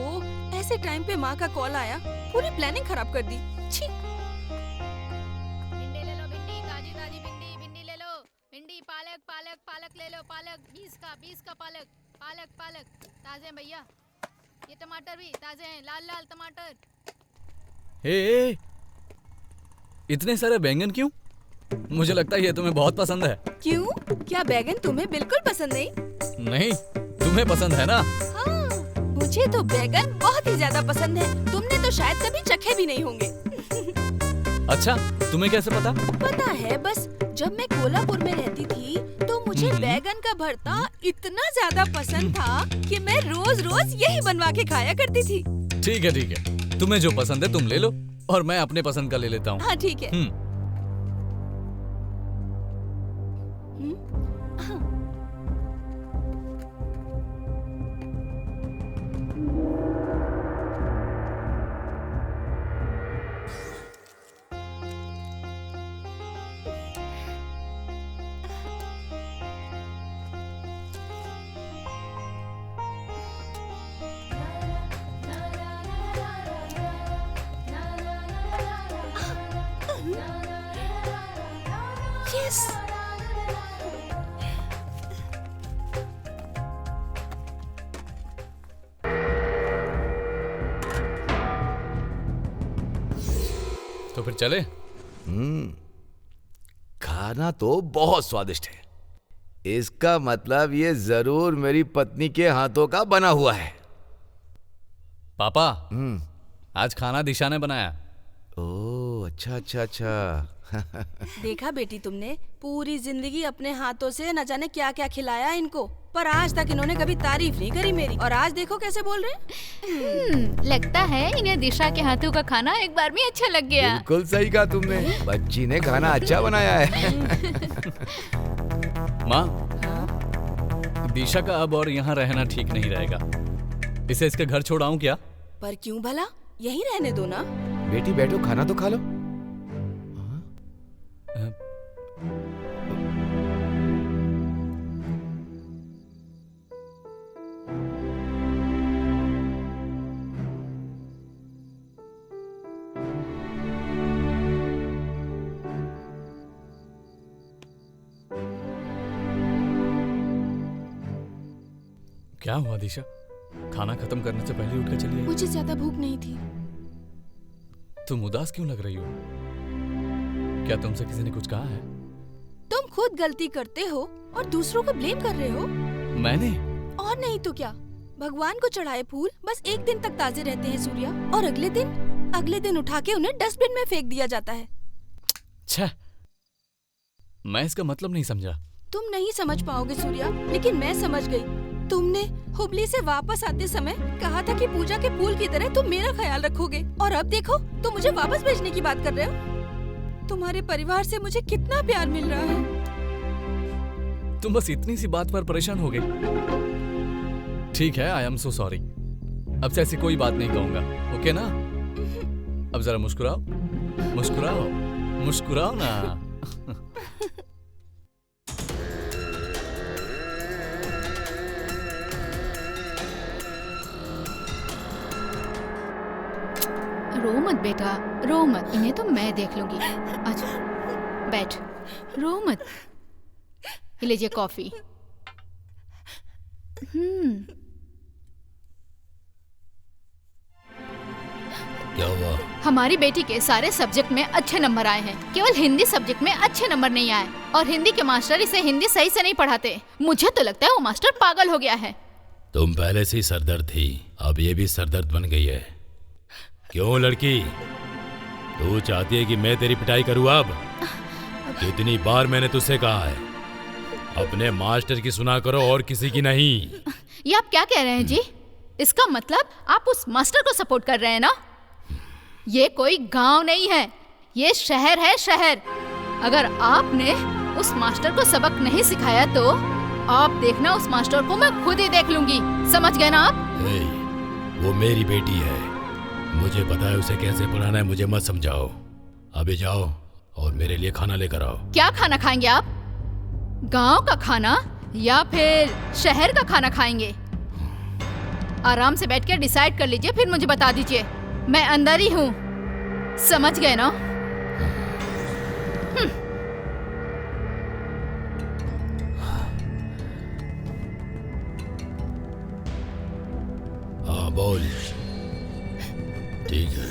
ऐसे टाइम पे माँ का कॉल आया, पूरी प्लानिंग खराब कर दी। छी। भिंडी ले लो, भिंडी ताजी ताजी भिंडी, भिंडी ले लो, भिंडी पालक पालक पालक ले लो, पालक 20 का पालक, पालक पालक ताजे हैं भैया। ये टमाटर भी ताजे हैं, लाल लाल टमाटर। हे, इतने सारे बैंगन क्यों? मुझे लगता है ये तुम्हें बहुत पसंद है। क्यों? क्या बैगन तुम्हें बिल्कुल पसंद नहीं? नहीं, तुम्हें पसंद है ना? हाँ, मुझे तो बैगन बहुत ही ज्यादा पसंद है। तुमने तो शायद कभी चखे भी नहीं होंगे। अच्छा, तुम्हें कैसे पता? पता है, बस जब मैं कोल्हापुर में रहती थी तो मुझे बैगन का भरता इतना ज्यादा पसंद था कि मैं रोज रोज यही बनवा के खाया करती थी। ठीक है, तुम्हें जो पसंद है तुम ले लो और मैं अपने पसंद का ले लेता हूँ। हाँ ठीक है। Yes. तो फिर चले? खाना तो बहुत स्वादिष्ट है। इसका मतलब ये जरूर मेरी पत्नी के हाथों का बना हुआ है। पापा, आज खाना दिशा ने बनाया। ओह, अच्छा। देखा बेटी, तुमने पूरी जिंदगी अपने हाथों से न जाने क्या क्या खिलाया इनको, पर आज तक इन्होंने कभी तारीफ नहीं करी मेरी, और आज देखो कैसे बोल रहे हैं। लगता है इन्हें दिशा के हाथों का खाना एक बार में अच्छा लग गया। बिल्कुल सही कहा तुमने, बच्ची ने खाना अच्छा बनाया है। माँ, दिशा का अब और यहाँ रहना ठीक नहीं रहेगा। इसे इसके घर छोड़ाऊं क्या? पर क्यों भला, यहीं रहने दो ना। बेटी बैठो, खाना तो खा लो। क्या हुआ दिशा? खाना खत्म करने से पहले उठकर चली आई। मुझे ज्यादा भूख नहीं थी। तुम उदास क्यों लग रही हो? क्या तुमसे किसी ने कुछ कहा है? तुम खुद गलती करते हो और दूसरों को ब्लेम कर रहे हो। मैंने? और नहीं तो क्या। भगवान को चढ़ाए फूल बस एक दिन तक ताजे रहते हैं सूर्या, और अगले दिन उठा के उन्हें डस्टबिन में फेंक दिया जाता है। छह, मैं इसका मतलब नहीं समझा। तुम नहीं समझ पाओगे सूर्या, लेकिन मैं समझ गई। तुमने हुबली से वापस आते समय कहा था कि पूजा के फूल की तरह तुम मेरा ख्याल रखोगे, और अब देखो तुम मुझे वापस भेजने की बात कर रहे हो। तुम्हारे परिवार से मुझे कितना प्यार मिल रहा है। तुम बस इतनी सी बात पर परेशान हो गए। ठीक है, आई एम सो सॉरी। अब से ऐसी कोई बात नहीं कहूंगा, ओके ना? अब जरा मुस्कुराओ, मुस्कुराओ, मुस्कुराओ ना। रो मत बेटा, रो मत, इन्हें तो मैं देख लूंगी। अच्छा बैठ, रो मत। ये लीजिए कॉफी। क्या हुआ? हमारी बेटी के सारे सब्जेक्ट में अच्छे नंबर आए हैं, केवल हिंदी सब्जेक्ट में अच्छे नंबर नहीं आए, और हिंदी के मास्टर इसे हिंदी सही से नहीं पढ़ाते। मुझे तो लगता है वो मास्टर पागल हो गया है। तुम पहले से ही सरदर्द थी, अब ये भी सरदर्द बन गई है। क्यों लड़की, तू चाहती है कि मैं तेरी पिटाई करूँ? अब कितनी बार मैंने तुझसे कहा है, अपने मास्टर की सुना करो और किसी की नहीं। ये आप क्या कह रहे हैं जी? इसका मतलब आप उस मास्टर को सपोर्ट कर रहे हैं ना? ये कोई गांव नहीं है, ये शहर है, शहर। अगर आपने उस मास्टर को सबक नहीं सिखाया तो आप देखना, उस मास्टर को मैं खुद ही देख लूंगी। समझ गए ना आप? वो मेरी बेटी है, मुझे पता है उसे कैसे पढ़ाना है। मुझे मत समझाओ। अभी जाओ और मेरे लिए खाना लेकर आओ। क्या खाना खाएंगे आप? गांव का खाना या फिर शहर का खाना खाएंगे? आराम से बैठ कर डिसाइड कर लीजिए, फिर मुझे बता दीजिए। मैं अंदर ही हूँ, समझ गए ना? हाँ बोल। ठीक है।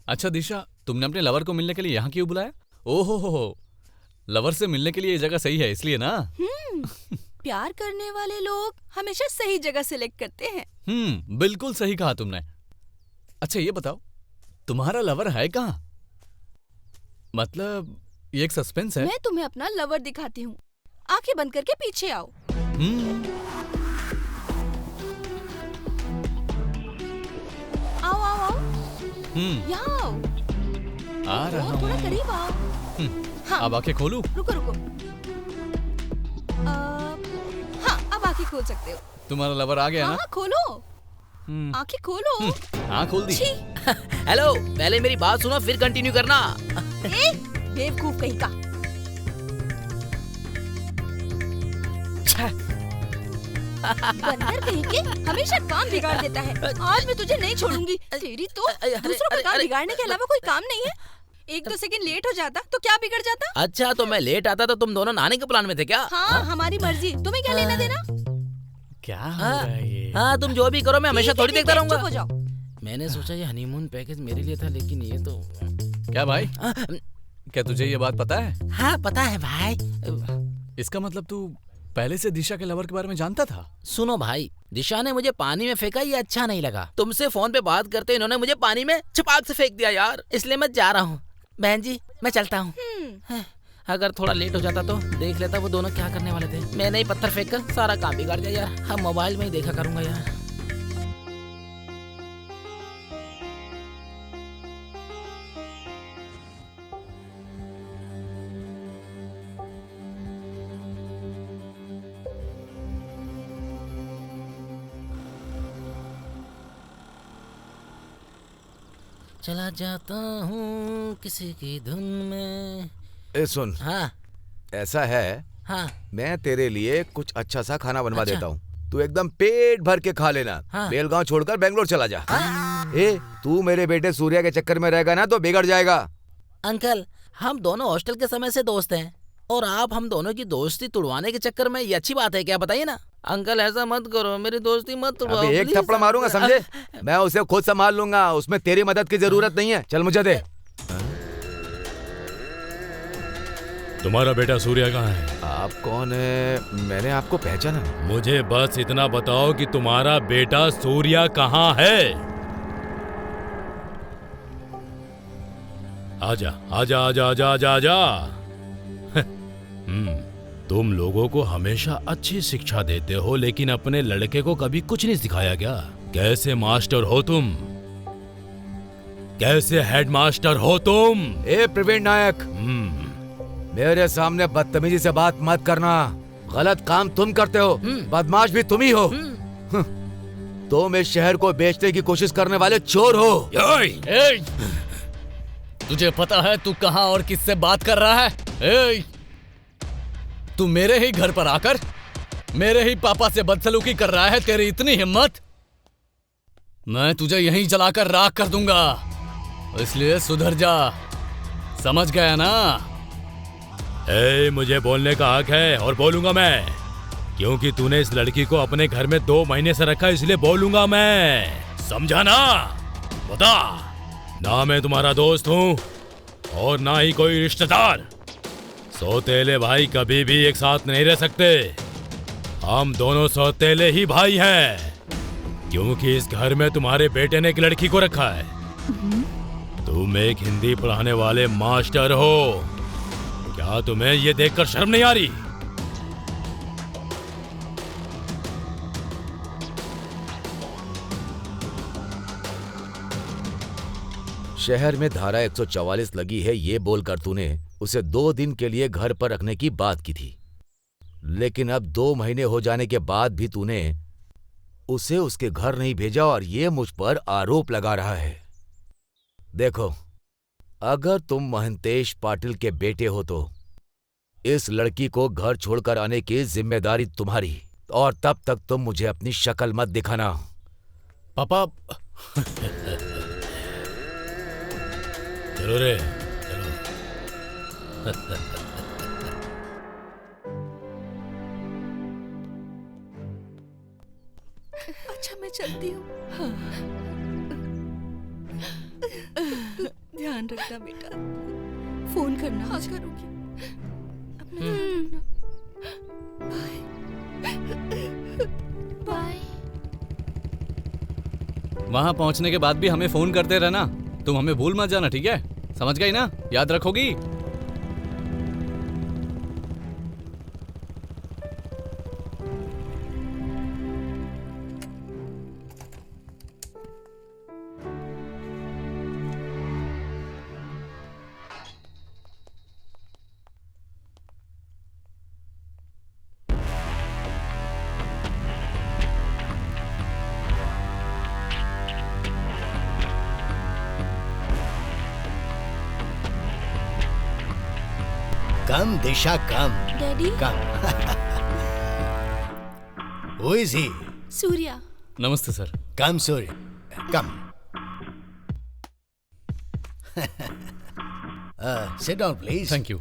अच्छा दिशा, तुमने अपने लवर को मिलने के लिए यहाँ क्यों बुलाया? ओहो हो, लवर से मिलने के लिए ये जगह सही है इसलिए ना? प्यार करने वाले लोग हमेशा सही जगह सिलेक्ट करते हैं। बिल्कुल सही कहा तुमने। अच्छा ये बताओ, तुम्हारा लवर है कहाँ? मतलब ये एक सस्पेंस है। मैं तुम्हें अपना लवर दिखाती हूँ, आंखें बंद करके पीछे आओ। आओ आओ आओ, यहाँ आओ। आ रहा हूँ। थोड़ा करीब आओ। हाँ। अब आंखें खोलूं? रुको रुको। हाँ, अब आंखें खोल सकते हो। तुम्हारा लवर आ गया ना? हाँ, खोलो। आंखें खोलो। हाँ खोल दी। हेलो, पहले मेरी बात सुनो फिर कंटिन्यू करना। बेवकूफ कहीं का। बंदर कहीं के हमेशा काम बिगाड़ देता है। आज मैं तुझे नहीं छोड़ूंगी। तेरी तो दूसरों का काम बिगाड़ने के अलावा कोई काम नहीं है। एक दो सेकंड लेट हो जाता तो क्या बिगड़ जाता? अच्छा तो मैं लेट आता तो तुम दोनों नहाने के प्लान में थे क्या? हाँ, हमारी मर्जी, तुम्हें क्या लेना देना? क्या हो रहा है ये? हाँ तुम जो भी करो मैं हमेशा थोड़ी देखता रहूंगा। चुप हो जाओ। मैंने सोचा ये हनीमून पैकेज मेरे लिए था, लेकिन ये तो क्या भाई? क्या तुझे ये बात पता है? हाँ पता है भाई। इसका मतलब तू पहले से दिशा के लवर के बारे में जानता था? सुनो भाई, दिशा ने मुझे पानी में फेंका, ये अच्छा नहीं लगा। तुमसे फोन पे बात करते इन्होंने मुझे पानी में छपाक से फेंक दिया यार, इसलिए मैं जा रहा हूँ। बहन जी मैं चलता हूँ। अगर थोड़ा लेट हो जाता तो देख लेता वो दोनों क्या करने वाले थे। मैंने ही पत्थर फेंक कर सारा काम बिगाड़ दिया यार। हम मोबाइल में ही देखा करूंगा यार। चला जाता हूँ किसी की धुन में। ए सुन। हाँ ऐसा है, हाँ मैं तेरे लिए कुछ अच्छा सा खाना बनवा देता हूँ, तू एकदम पेट भर के खा लेना। हाँ। बेलगांव छोड़कर बेंगलोर चला जा। ए तू मेरे बेटे सूर्या के चक्कर में रहेगा ना तो बिगड़ जाएगा। अंकल हम दोनों हॉस्टल के समय से दोस्त हैं और आप हम दोनों की दोस्ती तुड़वाने के चक्कर में ये अच्छी बात है क्या? बताइए ना अंकल, ऐसा मत करो, मेरी दोस्ती मत तुड़वाओ। अबे एक थप्पड़ मारूंगा समझे? मैं उसे खुद संभाल लूंगा, उसमें तेरी मदद की जरूरत नहीं है। चल मुझे दे। तुम्हारा बेटा सूर्या कहाँ है? आप कौन है? मैंने आपको पहचाना नहीं। मुझे बस इतना बताओ कि तुम्हारा बेटा सूर्या कहाँ है? आजा आजा आजा आजा आजा आजा। तुम लोगों को हमेशा अच्छी शिक्षा देते हो लेकिन अपने लड़के को कभी कुछ नहीं सिखाया क्या? कैसे मास्टर हो तुम? कैसे हेडमास्टर हो तुम? ए प्रवीण नायक, मेरे सामने बदतमीजी से बात मत करना। गलत काम तुम करते हो, बदमाश भी तुम ही हो। तुम इस शहर को बेचने की कोशिश करने वाले चोर हो। तुझे पता है तू कहाँ और किससे बात कर रहा है? तू मेरे ही घर पर आकर मेरे ही पापा से बदसलूकी कर रहा है? तेरी इतनी हिम्मत? मैं तुझे यहीं जलाकर राख कर दूंगा, इसलिए सुधर जा। समझ गया ना? मुझे बोलने का हक है और बोलूंगा मैं, क्योंकि तूने इस लड़की को अपने घर में 2 महीने से रखा, इसलिए बोलूंगा मैं। समझा ना? बता, ना मैं तुम्हारा दोस्त हूँ और ना ही कोई रिश्तेदार। सौतेले भाई कभी भी एक साथ नहीं रह सकते। हम दोनों सौतेले ही भाई हैं, क्योंकि इस घर में तुम्हारे बेटे ने एक लड़की को रखा है तुम एक हिंदी पढ़ाने वाले मास्टर हो, क्या तुम्हें ये देखकर शर्म नहीं आ रही? शहर में धारा 144 लगी है ये बोलकर तूने उसे 2 दिन के लिए घर पर रखने की बात की थी, लेकिन अब 2 महीने हो जाने के बाद भी तूने उसे उसके घर नहीं भेजा और ये मुझ पर आरोप लगा रहा है। देखो, अगर तुम महंतेश पाटिल के बेटे हो तो इस लड़की को घर छोड़कर आने की जिम्मेदारी तुम्हारी, और तब तक तुम मुझे अपनी शक्ल मत दिखाना। पापा चलो रे, चलो। अच्छा मैं चलती हूँ। हाँ। ध्यान रखना बेटा, फोन करना। हाँ करूँगी। अपना ध्यान रखना। Bye bye. वहां पहुंचने के बाद भी हमें फोन करते रहना। तुम हमें भूल मत जाना, ठीक है? समझ गई ना? याद रखोगी? Come Disha, come. Daddy. Come. Who is he? Surya. नमस्ते sir. Come Surya, come. Sit down, please. Thank you.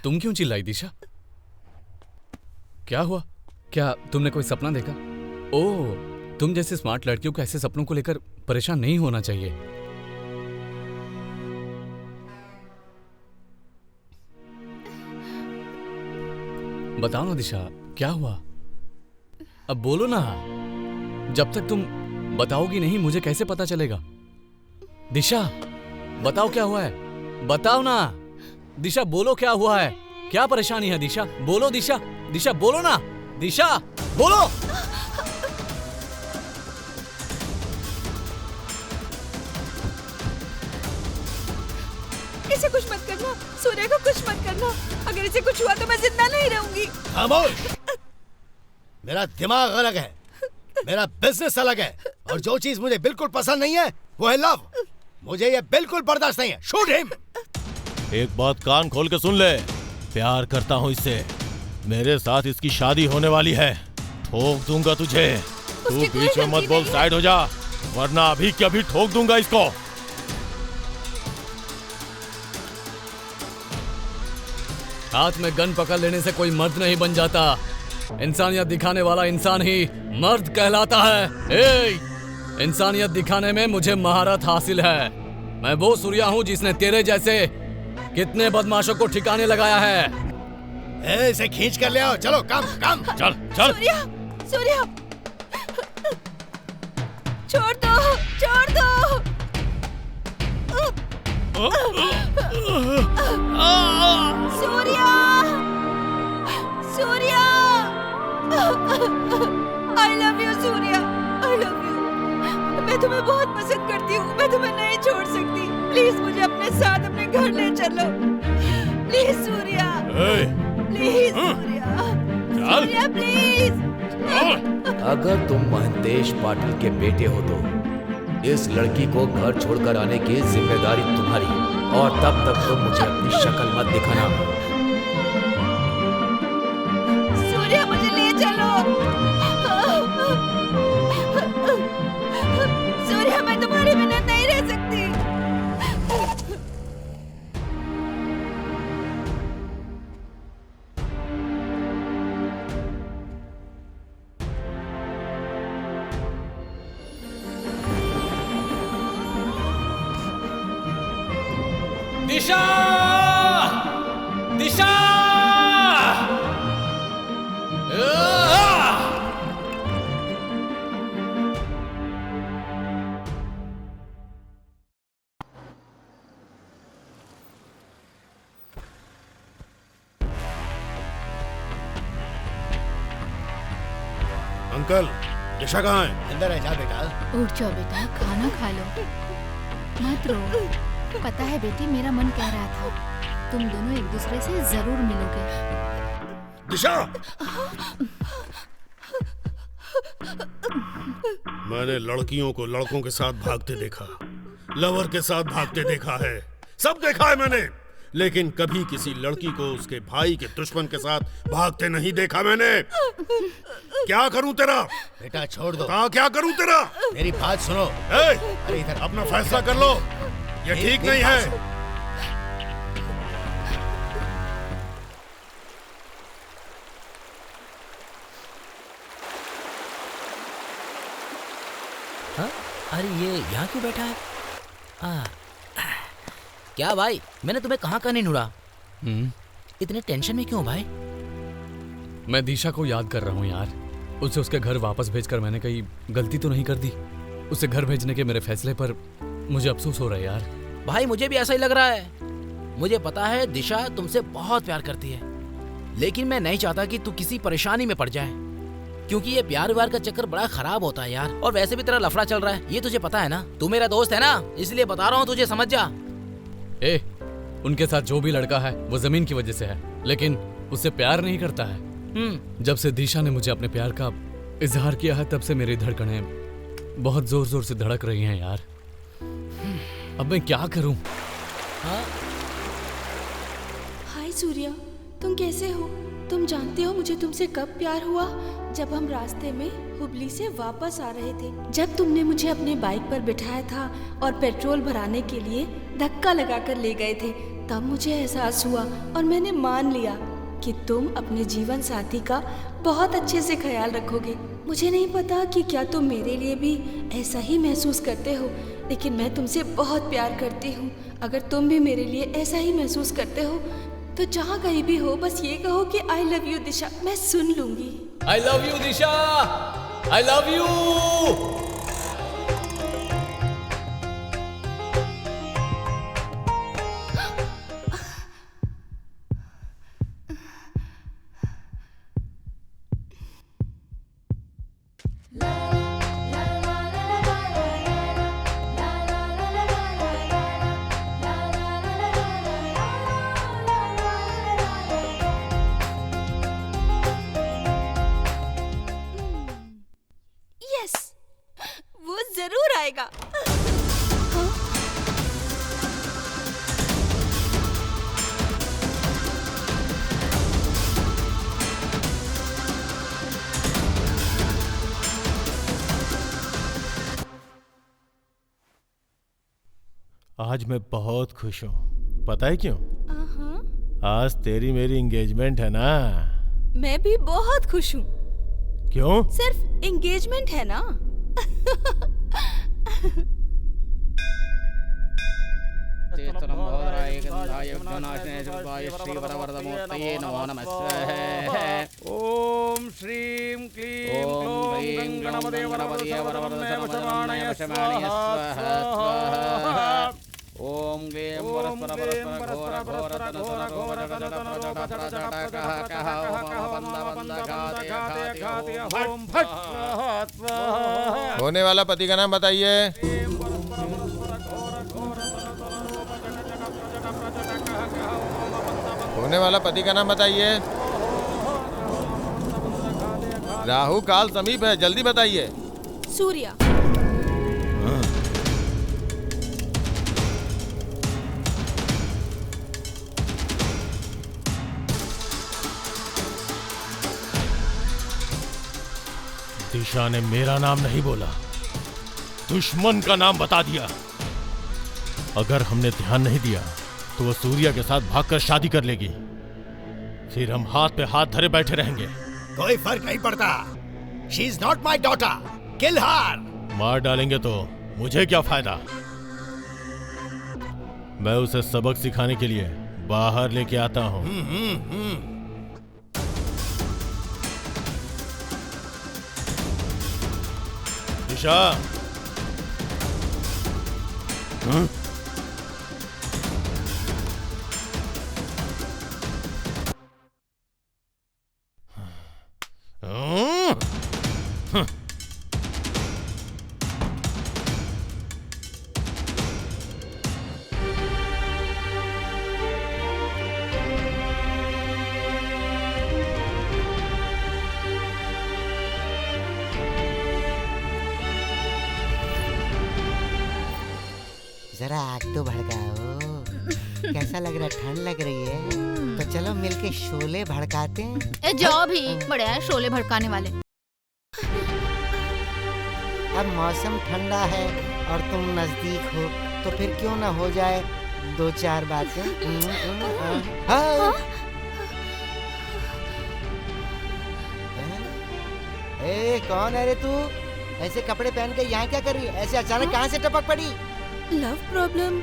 तुम क्यों चिल्लाई दिशा? क्या हुआ? क्या तुमने कोई सपना देखा? ओह, तुम जैसे स्मार्ट लड़कियों को ऐसे सपनों को लेकर परेशान नहीं होना चाहिए। बताओ ना दिशा, क्या हुआ? अब बोलो ना। जब तक तुम बताओगी नहीं मुझे कैसे पता चलेगा? दिशा, बताओ क्या हुआ है? बताओ ना। दिशा बोलो, क्या हुआ है? क्या परेशानी है दिशा? बोलो दिशा। दिशा बोलो ना। दिशा बोलो। इसे कुछ मत करना, सूर्य को कुछ मत करना। अगर इसे कुछ हुआ तो मैं जिंदा नहीं रहूंगी। खामोश। मेरा दिमाग अलग है, मेरा बिजनेस अलग है, और जो चीज मुझे बिल्कुल पसंद नहीं है वो है लव। मुझे ये बिल्कुल बर्दाश्त नहीं है। Shoot him. एक बात कान खोल के सुन ले, प्यार करता हूँ इससे। मेरे साथ इसकी शादी होने वाली है। ठोक दूंगा तुझे। तू बीच में मत बोल, साइड हो जा, वरना अभी के अभी ठोक दूंगा इसको। हाथ में गन पकड़ लेने से कोई मर्द नहीं बन जाता। इंसानियत दिखाने वाला इंसान ही मर्द कहलाता है। इंसानियत दिखाने में मुझे महारत हासिल है। मैं वो सूर्या हूँ जिसने तेरे जैसे कितने बदमाशों को ठिकाने लगाया है। इसे खींच कर ले आओ। चलो, काम काम। चल चल। सूर्या, सूर्या, छोड़ दो, छोड़ दो। Surya, Surya, I love you Surya, I love you. मैं तुम्हें बहुत पसंद करती हूँ, मैं तुम्हें नहीं छोड़ सकती। प्लीज मुझे अपने साथ अपने घर ले चलो। Please Surya, please Surya, Surya please. अगर तुम महंतेश पाटिल के बेटे हो तो इस लड़की को घर छोड़कर आने की जिम्मेदारी तुम्हारी, और तब तक तुम मुझे अपनी शक्ल मत दिखाना। सूर्या मुझे ले चलो। सूर्या मैं तुम्हारे बिना नहीं रह सकती। दिशा! दिशा! अंकल, दिशा कहाँ है? अंदर है, जा बेटा। उठ जाओ बेटा, खाना खा लो। मत रो। पता है बेटी, मेरा मन कह रहा था तुम दोनों एक दूसरे से जरूर मिलोगे। दिशा! मैंने लड़कियों को लड़कों के साथ भागते देखा, लवर के साथ भागते देखा है, सब देखा है मैंने, लेकिन कभी किसी लड़की को उसके भाई के दुश्मन के साथ भागते नहीं देखा मैंने। क्या करूं तेरा? बेटा छोड़ दो। क्या करूं तेरा? मेरी बात सुनो। अरे इधर अपना फैसला कर लो, ये ठीक नहीं है। हाँ? अरे ये यहाँ क्यों बैठा है? क्या भाई, मैंने तुम्हें कहाँ नहीं ढूंढा? इतने टेंशन में क्यों भाई? मैं दिशा को याद कर रहा हूँ यार। उसे उसके घर वापस भेजकर मैंने कहीं गलती तो नहीं कर दी? उसे घर भेजने के मेरे फैसले पर मुझे अफसोस हो रहा है यार। भाई मुझे भी ऐसा ही लग रहा है। मुझे पता है दिशा तुमसे बहुत प्यार करती है, लेकिन मैं नहीं चाहता कि तू किसी परेशानी में पड़ जाए, क्योंकि ये प्यार व्यार का चक्कर बड़ा खराब होता है यार। और वैसे भी तेरा लफड़ा चल रहा है, ये तुझे पता है ना। तू मेरा दोस्त है ना, इसलिए बता रहा हूँ, तुझे समझ जा। ए, उनके साथ जो भी लड़का है वो जमीन की वजह से है, लेकिन उससे प्यार नहीं करता है। जब से दिशा ने मुझे अपने प्यार का इजहार किया है, तब से मेरी धड़कनें बहुत जोर जोर से धड़क रही हैं यार। अब मैं क्या करूं? हाय सूर्या, तुम कैसे हो? तुम जानते हो मुझे तुमसे कब प्यार हुआ? जब हम रास्ते में हुबली से वापस आ रहे थे, जब तुमने मुझे अपने बाइक पर बिठाया था और पेट्रोल भराने के लिए धक्का लगाकर ले गए थे, तब मुझे एहसास हुआ और मैंने मान लिया कि तुम अपने जीवन साथी का बहुत अच्छे से ख्याल रखोगे। मुझे नहीं पता कि क्या तुम मेरे लिए भी ऐसा ही महसूस करते हो, लेकिन मैं तुमसे बहुत प्यार करती हूँ। अगर तुम भी मेरे लिए ऐसा ही महसूस करते हो तो जहाँ कहीं भी हो बस ये कहो कि आई लव यू दिशा, मैं सुन लूंगी। I love you Disha, I love you. वो जरूर आएगा। आज मैं बहुत खुश हूँ, पता है क्यों? आज तेरी मेरी एंगेजमेंट है ना। मैं भी बहुत खुश हूँ। क्यों? सिर्फ एंगेजमेंट है ना। ओम श्रीं क्लीं क्लौं गणपते वरवरदे वरवरदे वशमानय स्वाहा ओम ग्लीं परस्पर परस्पर घोर घोर घोर घोर ओम फट स्वाहा। होने वाला पति का नाम बताइए। होने वाला पति का नाम बताइए। राहु काल समीप है, जल्दी बताइए। सूर्या। दिशा ने मेरा नाम नहीं बोला, दुश्मन का नाम बता दिया। अगर हमने ध्यान नहीं दिया तो वो सूर्या के साथ भागकर शादी कर लेगी, फिर हम हाथ पे हाथ धरे बैठे रहेंगे। कोई फर्क नहीं पड़ता। She is not my daughter, kill her. मार डालेंगे तो मुझे क्या फायदा? मैं उसे सबक सिखाने के लिए बाहर लेके आता हूँ। दिशा। जरा आग तो भड़काओ। कैसा लग रहा है? ठंड लग रही है तो चलो मिलके शोले भड़काते हैं। ए जाओ भी, बड़े हैं शोले भड़काने वाले। अब मौसम ठंडा है और तुम नजदीक हो तो फिर क्यों ना हो जाए दो चार बातें। ए कौन है रे तू? ऐसे कपड़े पहन के यहाँ क्या कर रही है? ऐसे अचानक कहाँ से टपक पड़ी? लव प्रॉब्लम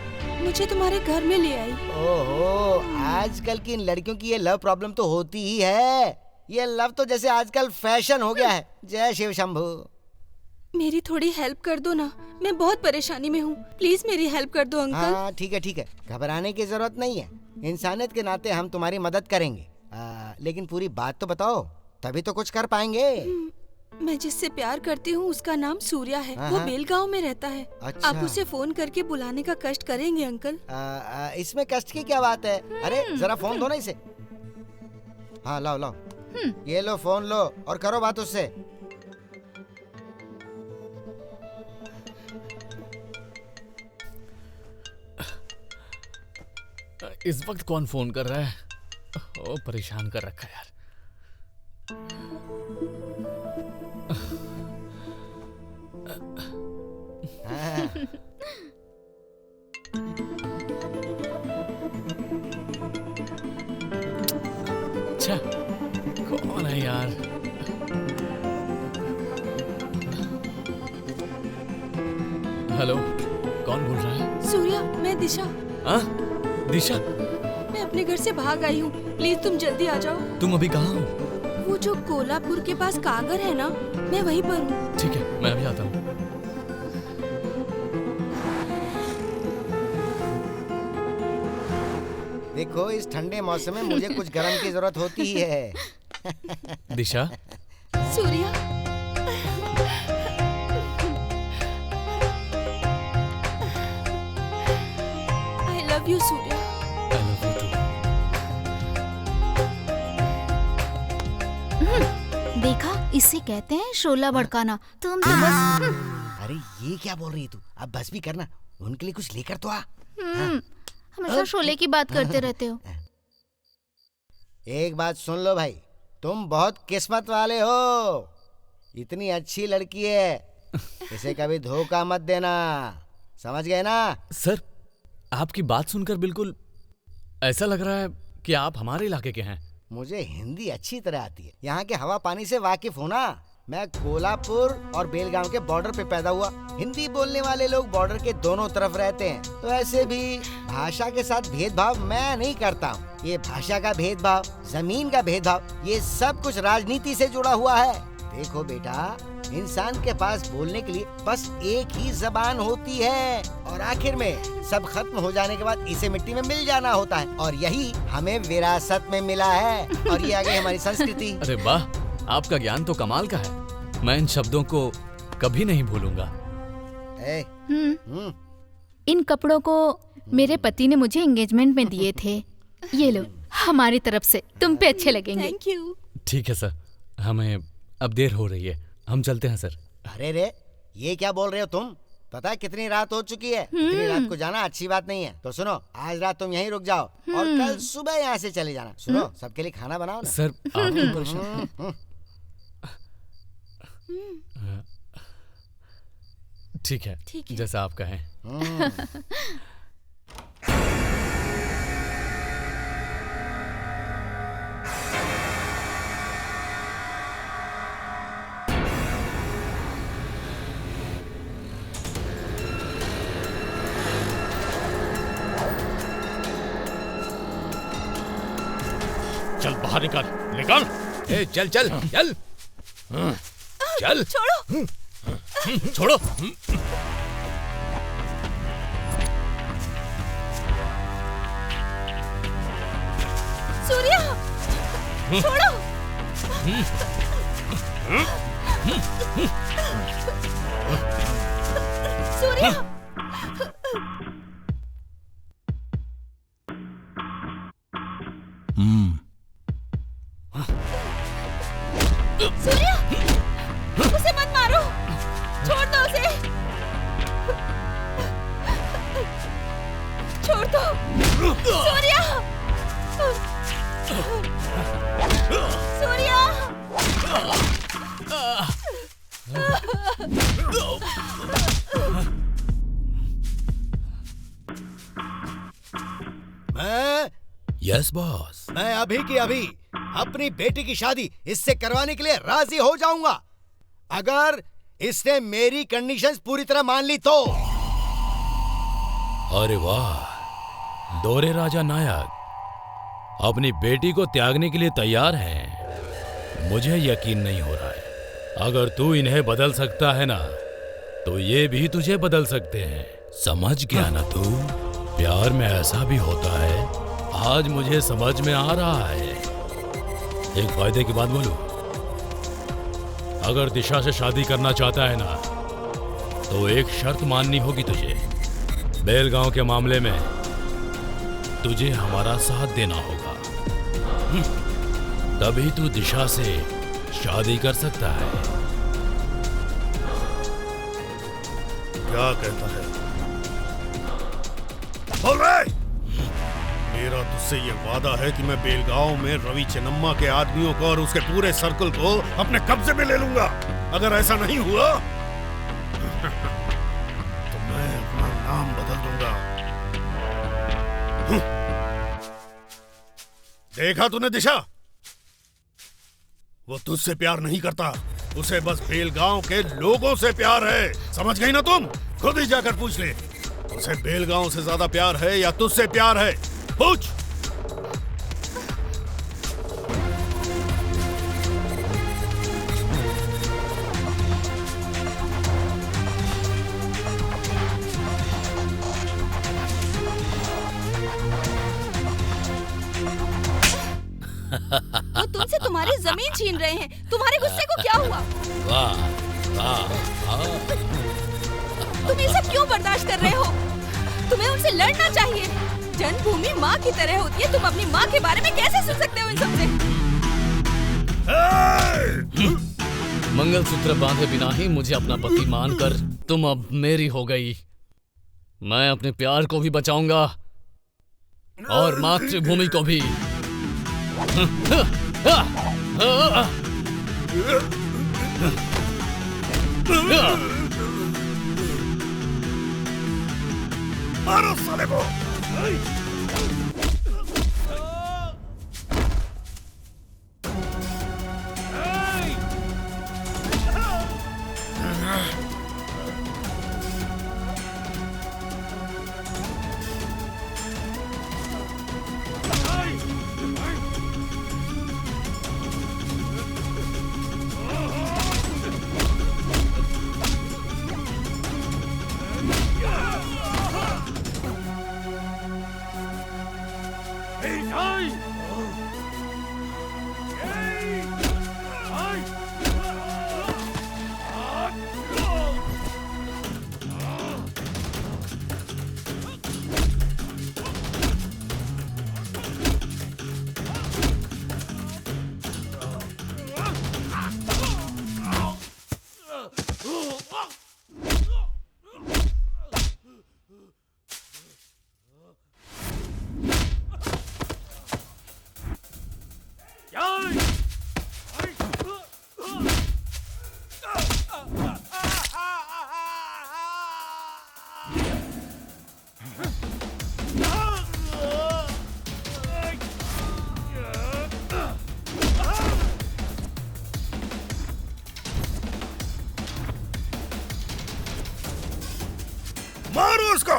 मुझे तुम्हारे घर में ले आई। ओहो, आजकल की इन लड़कियों की ये लव प्रॉब्लम तो होती ही है। ये लव तो जैसे आजकल फैशन हो गया है। जय शिव शंभू। मेरी थोड़ी हेल्प कर दो ना, मैं बहुत परेशानी में हूँ। प्लीज मेरी हेल्प कर दो अंकल। हाँ ठीक है, घबराने की जरूरत नहीं है। इंसानियत के नाते हम तुम्हारी मदद करेंगे। लेकिन पूरी बात तो बताओ, तभी तो कुछ कर पाएंगे। मैं जिससे प्यार करती हूँ उसका नाम सूर्या है। वो बेलगांव में रहता है। अच्छा। आप उसे फोन करके बुलाने का कष्ट करेंगे अंकल? इसमें कष्ट की क्या बात है? अरे जरा फोन दो ना इसे। हाँ लाओ। ये लो फोन लो और करो बात उससे। इस वक्त कौन फोन कर रहा है? ओ, परेशान कर रखा है यार। अच्छा, कौन है यार? हेलो, कौन बोल रहा है? सूर्या, मैं दिशा। हाँ? दिशा? मैं अपने घर से भाग आई हूँ। प्लीज तुम जल्दी आ जाओ। तुम अभी कहाँ हो? वो जो कोल्हापुर के पास कागर है ना, मैं वहीं पर हूँ। ठीक है, मैं अभी आता हूँ। देखो इस ठंडे मौसम में मुझे कुछ गरम की जरूरत होती ही है। दिशा। Surya. I love you Surya. I love you too। देखा, इसे कहते हैं शोला भड़काना। तुम तो बस। अरे ये क्या बोल रही है तू? अब बस भी करना, उनके लिए कुछ लेकर तो आ। हमेशा शोले की बात करते रहते हो। एक बात सुन लो भाई, तुम बहुत किस्मत वाले हो। इतनी अच्छी लड़की है, इसे कभी धोखा मत देना, समझ गए ना? सर, आपकी बात सुनकर बिल्कुल ऐसा लग रहा है कि आप हमारे इलाके के हैं। मुझे हिंदी अच्छी तरह आती है, यहाँ के हवा पानी से वाकिफ हूँ ना। मैं कोल्हापुर और बेलगांव के बॉर्डर पे पैदा हुआ। हिंदी बोलने वाले लोग बॉर्डर के दोनों तरफ रहते हैं, तो ऐसे भी भाषा के साथ भेदभाव मैं नहीं करता हूँ। ये भाषा का भेदभाव, जमीन का भेदभाव, ये सब कुछ राजनीति से जुड़ा हुआ है। देखो बेटा, इंसान के पास बोलने के लिए बस एक ही जबान होती है और आखिर में सब खत्म हो जाने के बाद इसे मिट्टी में मिल जाना होता है, और यही हमें विरासत में मिला है, और ये आ गई हमारी संस्कृति। अरे वाह, आपका ज्ञान तो कमाल का है। मैं इन शब्दों को कभी नहीं भूलूंगा। इन कपड़ों को मेरे पति ने मुझे एंगेजमेंट में दिए थे। ये लो, हमारी तरफ से, तुम पे अच्छे लगेंगे। Thank you. ठीक है सर, हमें अब देर हो रही है, हम चलते हैं सर। अरे रे, ये क्या बोल रहे हो तुम? पता है कितनी रात हो चुकी है? इतनी रात को जाना अच्छी बात नहीं है। तो सुनो, आज रात तुम यहीं रुक जाओ और कल सुबह यहाँ से चले जाना। सुनो, सबके लिए खाना बनाओ ना। सर, आप क्यों परेशान? ठीक है, जैसा आप कहें। बाहर निकल, निकल। ए, चल चल चल चल। छोड़ो। छोड़ो। सूर्या, छोड़ो। सूर्या। सूर्या, उसे मत मारो, छोड़ दो उसे, छोड़ दो। सूर्या, सूर्या। Yes boss. मैं अभी की अभी अपनी बेटी की शादी इससे करवाने के लिए राजी हो जाऊंगा, अगर इसने मेरी कंडीशंस पूरी तरह मान ली तो। अरे वाह, दोरे राजा नायक अपनी बेटी को त्यागने के लिए तैयार हैं। मुझे यकीन नहीं हो रहा है। अगर तू इन्हें बदल सकता है ना, तो ये भी तुझे बदल सकते हैं। समझ गया ना तू? प्यार में ऐसा भी होता है। आज मुझे समझ में आ रहा है। एक फायदे की बात बोलूं, अगर दिशा से शादी करना चाहता है ना, तो एक शर्त माननी होगी तुझे। बेलगांव के मामले में तुझे हमारा साथ देना होगा, तभी तू दिशा से शादी कर सकता है। क्या कहता है? बोल रहे? मेरा तुझसे ये वादा है कि मैं बेलगांव में रवि चेन्नम्मा के आदमियों को और उसके पूरे सर्कल को अपने कब्जे में ले लूंगा। अगर ऐसा नहीं हुआ तो मैं अपना नाम बदल दूंगा। देखा तूने दिशा? वो तुझसे प्यार नहीं करता, उसे बस बेलगांव के लोगों से प्यार है। समझ गई ना तुम? खुद ही जाकर पूछ ले, उसे बेलगांव से ज्यादा प्यार है या तुझसे प्यार है? पूछ। वो तुमसे तुम्हारी जमीन छीन रहे हैं। तुम्हारे गुस्से को क्या हुआ? वाह वाह वाह। तुम ये सब क्यों बर्दाश्त कर रहे हो? तुम्हें उनसे लड़ना चाहिए। जन्मभूमि माँ की तरह होती है। तुम अपनी माँ के बारे में कैसे सुन सकते हो इन सबसे? मंगलसूत्र बांधे बिना ही मुझे अपना पति मानकर तुम अब मेरी हो गई। मैं अपने प्यार को भी बचाऊंगा और मातृभूमि को भी। मारो साले को। मारो उसको।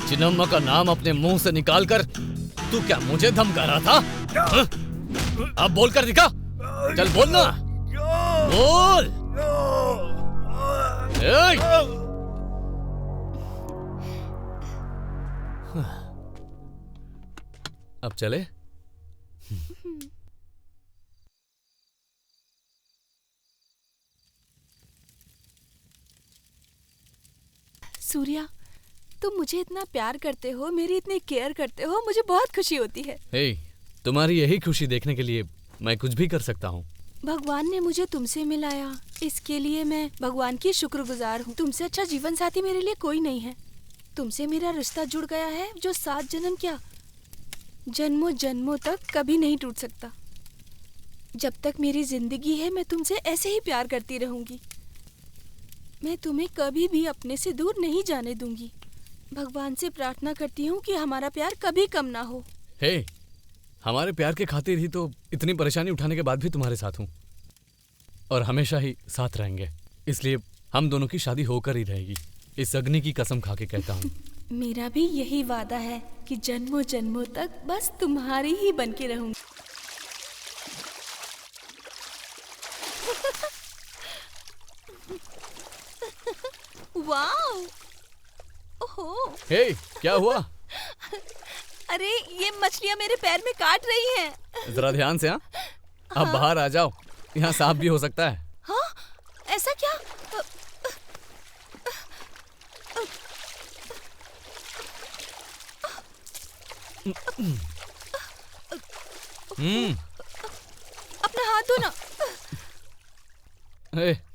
चिन्नम्मा का नाम अपने मुंह से निकालकर तू क्या मुझे धमका रहा था? हाँ? अब बोल कर दिखा। चल बोलना, बोल। अब चले। सूर्या, तुम मुझे इतना प्यार करते हो, मेरी इतनी केयर करते हो, मुझे बहुत खुशी होती है। हे, तुम्हारी यही खुशी देखने के लिए मैं कुछ भी कर सकता हूँ। भगवान ने मुझे तुमसे मिलाया, इसके लिए मैं भगवान की शुक्रगुजार हूँ। तुमसे अच्छा जीवन साथी मेरे लिए कोई नहीं है। तुमसे मेरा रिश्ता जुड़ गया है जो 7 जन्म क्या, जन्मों जन्मों तक कभी नहीं टूट सकता। जब तक मेरी जिंदगी है मैं तुमसे ऐसे ही प्यार करती रहूंगी। मैं तुम्हें कभी भी अपने से दूर नहीं जाने दूंगी। भगवान से प्रार्थना करती हूँ कि हमारा प्यार कभी कम ना हो। हे, हमारे प्यार के खातिर ही तो इतनी परेशानी उठाने के बाद भी तुम्हारे साथ हूँ और हमेशा ही साथ रहेंगे। इसलिए हम दोनों की शादी होकर ही रहेगी, इस अग्नि की कसम खा के कहता हूँ। मेरा भी यही वादा है कि जन्मों जन्मों तक बस तुम्हारी ही बन के रहूंगी। वाओ! ओहो! हे, क्या हुआ? अरे ये मछलियाँ मेरे पैर में काट रही हैं। जरा ध्यान से। हाँ, अब बाहर आ जाओ, यहाँ सांप भी हो सकता है। हाँ, ऐसा क्या? अपना हाथ धो ना।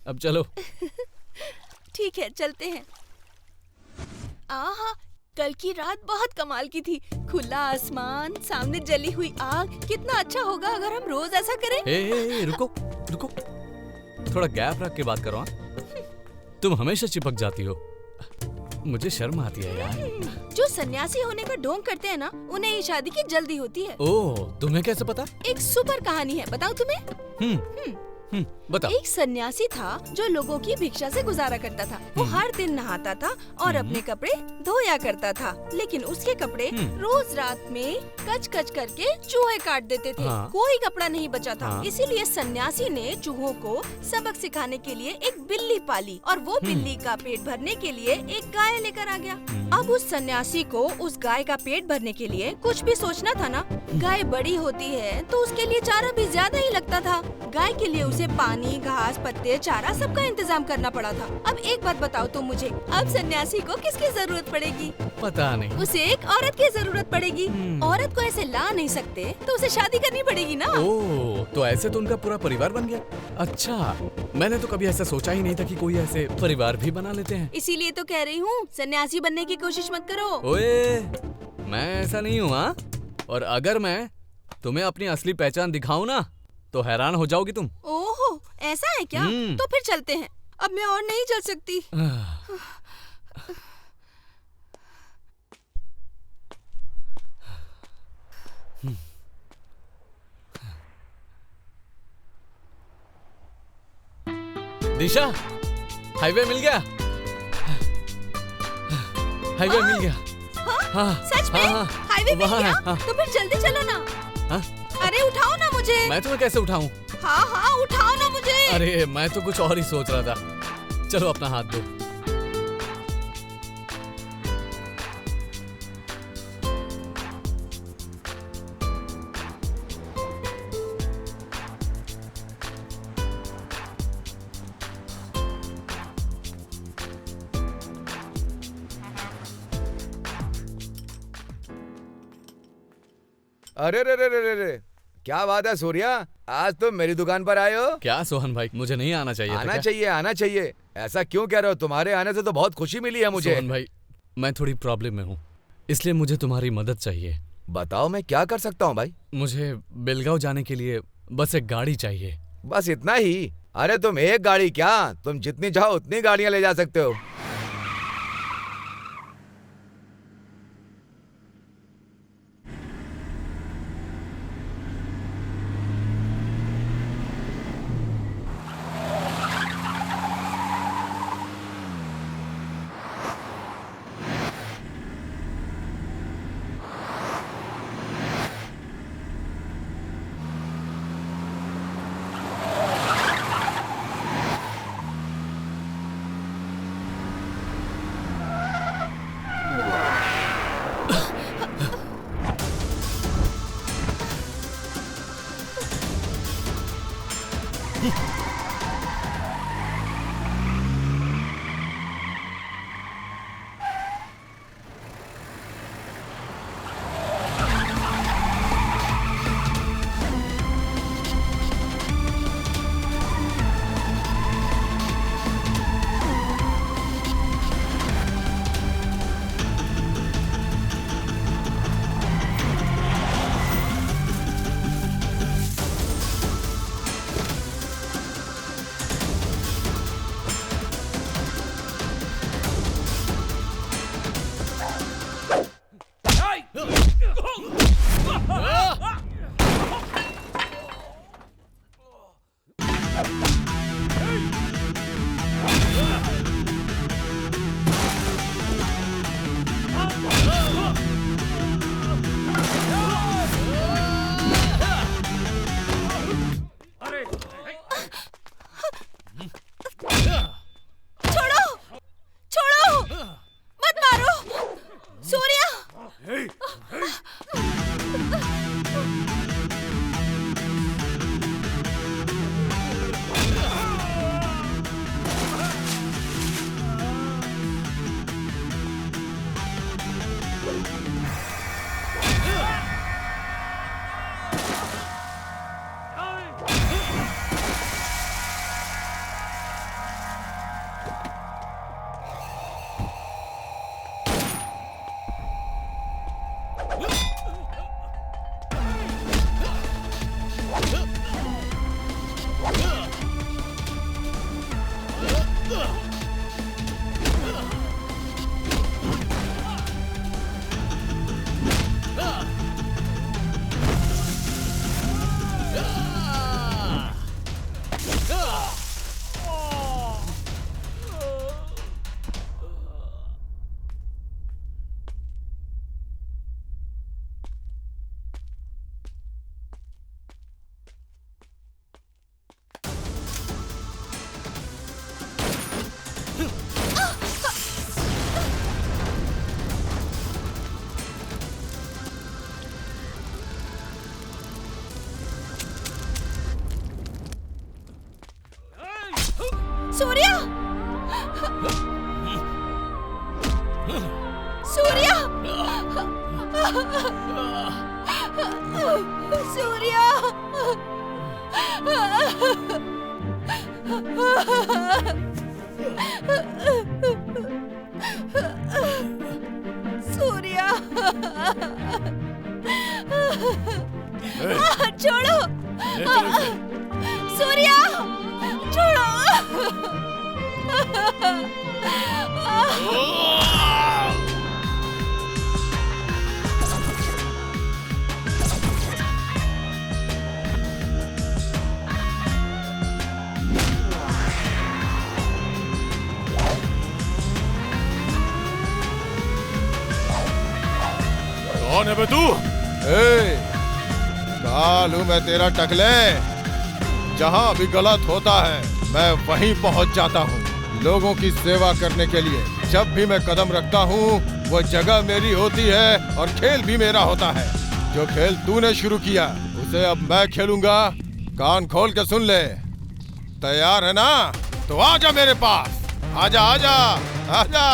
अब चलो। ठीक है, चलते हैं। आहा, कल की रात बहुत कमाल की थी। खुला आसमान, सामने जली हुई आग। कितना अच्छा होगा अगर हम रोज ऐसा करें। रुको रुको, थोड़ा गैप रख के बात करो। तुम हमेशा चिपक जाती हो, मुझे शर्म आती है यार। जो सन्यासी होने का ढोंग करते हैं ना, उन्हें ये शादी की जल्दी होती है। ओह, तुम्हें कैसे पता? एक सुपर कहानी है, बताऊं तुम्हें? बताओ। एक सन्यासी था जो लोगों की भिक्षा से गुजारा करता था। वो हर दिन नहाता था और अपने कपड़े धोया करता था, लेकिन उसके कपड़े रोज रात में कच कच करके चूहे काट देते थे। कोई कपड़ा नहीं बचा था। इसीलिए सन्यासी ने चूहों को सबक सिखाने के लिए एक बिल्ली पाली और वो बिल्ली का पेट भरने के लिए एक गाय लेकर आ गया। अब उस सन्यासी को उस गाय का पेट भरने के लिए कुछ भी सोचना था ना। गाय बड़ी होती है तो उसके लिए चारा भी ज्यादा ही लगता था। गाय के लिए उसे पानी, घास, पत्ते, चारा सबका इंतजाम करना पड़ा था। अब एक बात बताओ तुम मुझे, अब सन्यासी को किसकी जरूरत पड़ेगी? पता नहीं। उसे एक औरत की जरूरत पड़ेगी। औरत को ऐसे ला नहीं सकते तो उसे शादी करनी पड़ेगी ना। ओह, तो ऐसे तो उनका पूरा परिवार बन गया। अच्छा, मैंने तो कभी ऐसा सोचा ही नहीं था कि कोई ऐसे परिवार भी बना लेते हैं। इसीलिए तो कह रही हूँ, सन्यासी बनने की कोशिश मत करो। ओए, मैं ऐसा नहीं हूँ। हाँ, और अगर मैं तुम्हें अपनी असली पहचान दिखाऊं ना तो हैरान हो जाओगी तुम। ओहो, ऐसा है क्या? तो फिर चलते हैं। अब मैं और नहीं चल सकती। दिशा, हाईवे मिल गया। हाईवे मिल गया। हाँ, सच में? हाईवे मिल गया? तो फिर जल्दी चलो ना। अरे उठाओ ना मुझे। मैं तुम्हें कैसे उठाऊं? हाँ हाँ उठाओ ना मुझे। अरे मैं तो कुछ और ही सोच रहा था। चलो अपना हाथ दो। अरे रे रे रे रे रे, क्या बात है सूर्या, आज तुम मेरी दुकान पर आए हो? क्या सोहन भाई, मुझे नहीं आना चाहिए था आना क्या? चाहिए, आना चाहिए। ऐसा क्यों कह रहे हो? तुम्हारे आने से तो बहुत खुशी मिली है मुझे। सोहन भाई, मैं थोड़ी प्रॉब्लम में हूँ, इसलिए मुझे तुम्हारी मदद चाहिए। बताओ मैं क्या कर सकता हूँ भाई? मुझे बेलगांव जाने के लिए बस एक गाड़ी चाहिए। बस इतना ही? अरे तुम एक गाड़ी क्या, तुम जितनी चाहो उतनी गाड़ियाँ ले जा सकते हो। सूर्या! सूर्या! सूर्या! सूर्या! छोड़ो! सूर्या! छोड़ो! कौन है बे तू? काल हूं मैं तेरा टकले। जहाँ भी गलत होता है मैं वहीं पहुँच जाता हूँ। लोगों की सेवा करने के लिए जब भी मैं कदम रखता हूँ वो जगह मेरी होती है और खेल भी मेरा होता है। जो खेल तूने शुरू किया उसे अब मैं खेलूंगा। कान खोल के सुन ले। तैयार है ना? तो आजा मेरे पास। आजा आजा आजा।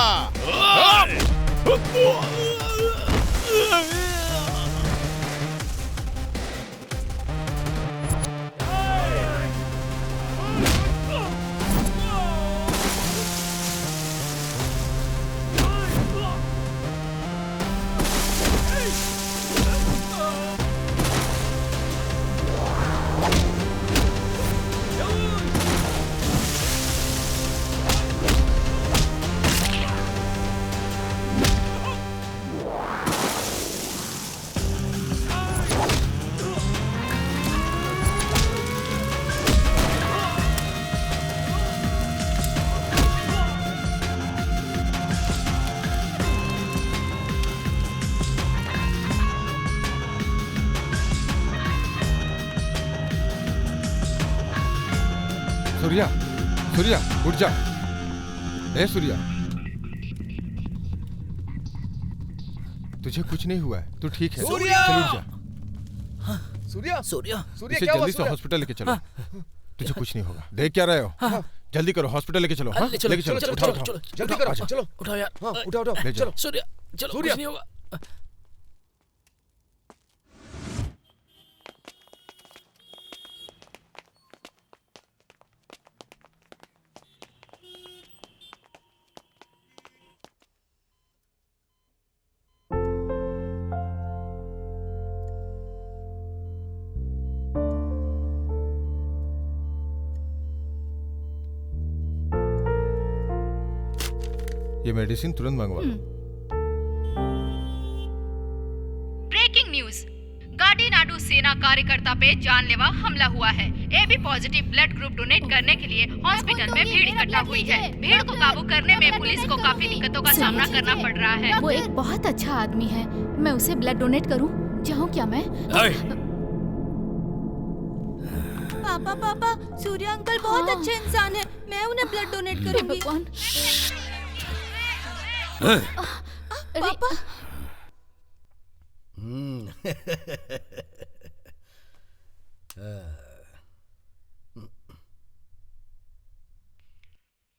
सूर्या, सूर्या, उठ जा। ए सूर्या, तुझे कुछ नहीं हुआ है, तू ठीक है। सूर्या! चल उठ जा। सूर्या, सूर्या, इसे जल्दी से हॉस्पिटल लेके चलो। तुझे कुछ नहीं होगा। देख क्या रहे हो? जल्दी करो, हॉस्पिटल लेके चलो। हाँ, लेके चलो। उठाओ, उठाओ। जल्दी करो, चलो। उठाओ यार। हाँ, उठाओ, उठाओ। ले जाओ। सूर्या, चलो, कुछ नहीं होगा। ये मेडिसिन तुरंत मंगवा लो। ब्रेकिंग न्यूज, गाडीनाडू सेना कार्यकर्ता पे जानलेवा हमला हुआ है। AB positive blood group donate करने के लिए हॉस्पिटल में भीड़ इकट्ठा हुई है। भीड़ को काबू करने में पुलिस को काफी दिक्कतों का सामना करना पड़ रहा है। वो एक बहुत अच्छा आदमी है, मैं उसे ब्लड डोनेट करूं? जाऊं क्या मैं? पापा पापा, सूर्या अंकल बहुत अच्छे इंसान है, मैं उन्हें ब्लड डोनेट करूंगी। पापा।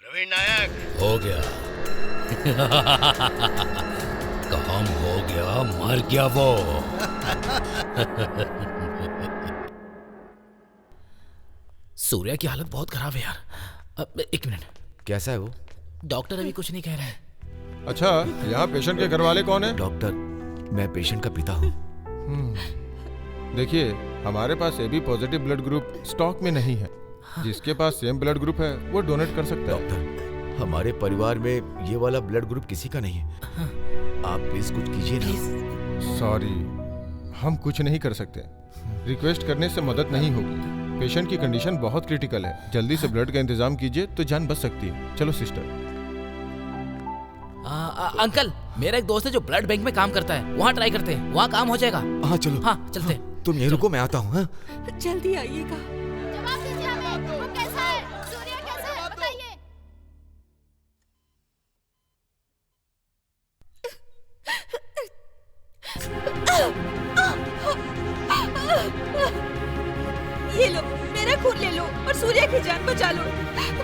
प्रवीण नायक हो गया। काम हो गया, मर गया वो। सूर्या की हालत बहुत खराब है यार। एक मिनट। कैसा है वो? डॉक्टर अभी कुछ नहीं कह रहे हैं। अच्छा, यहाँ पेशेंट के घर वाले कौन है? डॉक्टर, मैं पेशेंट का पिता हूँ। देखिए, हमारे पास AB positive blood group stock में नहीं है। जिसके पास सेम ब्लड ग्रुप है वो डोनेट कर सकता है। डॉक्टर, हमारे परिवार में ये वाला ब्लड ग्रुप किसी का नहीं है। आप प्लीज कुछ कीजिए ना। सॉरी, हम कुछ नहीं कर सकते। रिक्वेस्ट करने से मदद नहीं होगी। पेशेंट की कंडीशन बहुत क्रिटिकल है। जल्दी से ब्लड का इंतजाम कीजिए तो जान बच सकती है। चलो सिस्टर। अंकल, मेरा एक दोस्त है जो ब्लड बैंक में काम करता है, वहाँ ट्राई करते हैं, वहाँ काम हो जाएगा। हाँ चलो। हाँ चलते हैं। तुम यहीं रुको, मैं आता हूँ। हाँ? जल्दी आइएगा। जवाब दीजिए हमें, वो कैसा है? सूर्या कैसा है? बताइए। ये लो, मेरा खून ले लो और सूर्या की जान बचा लो।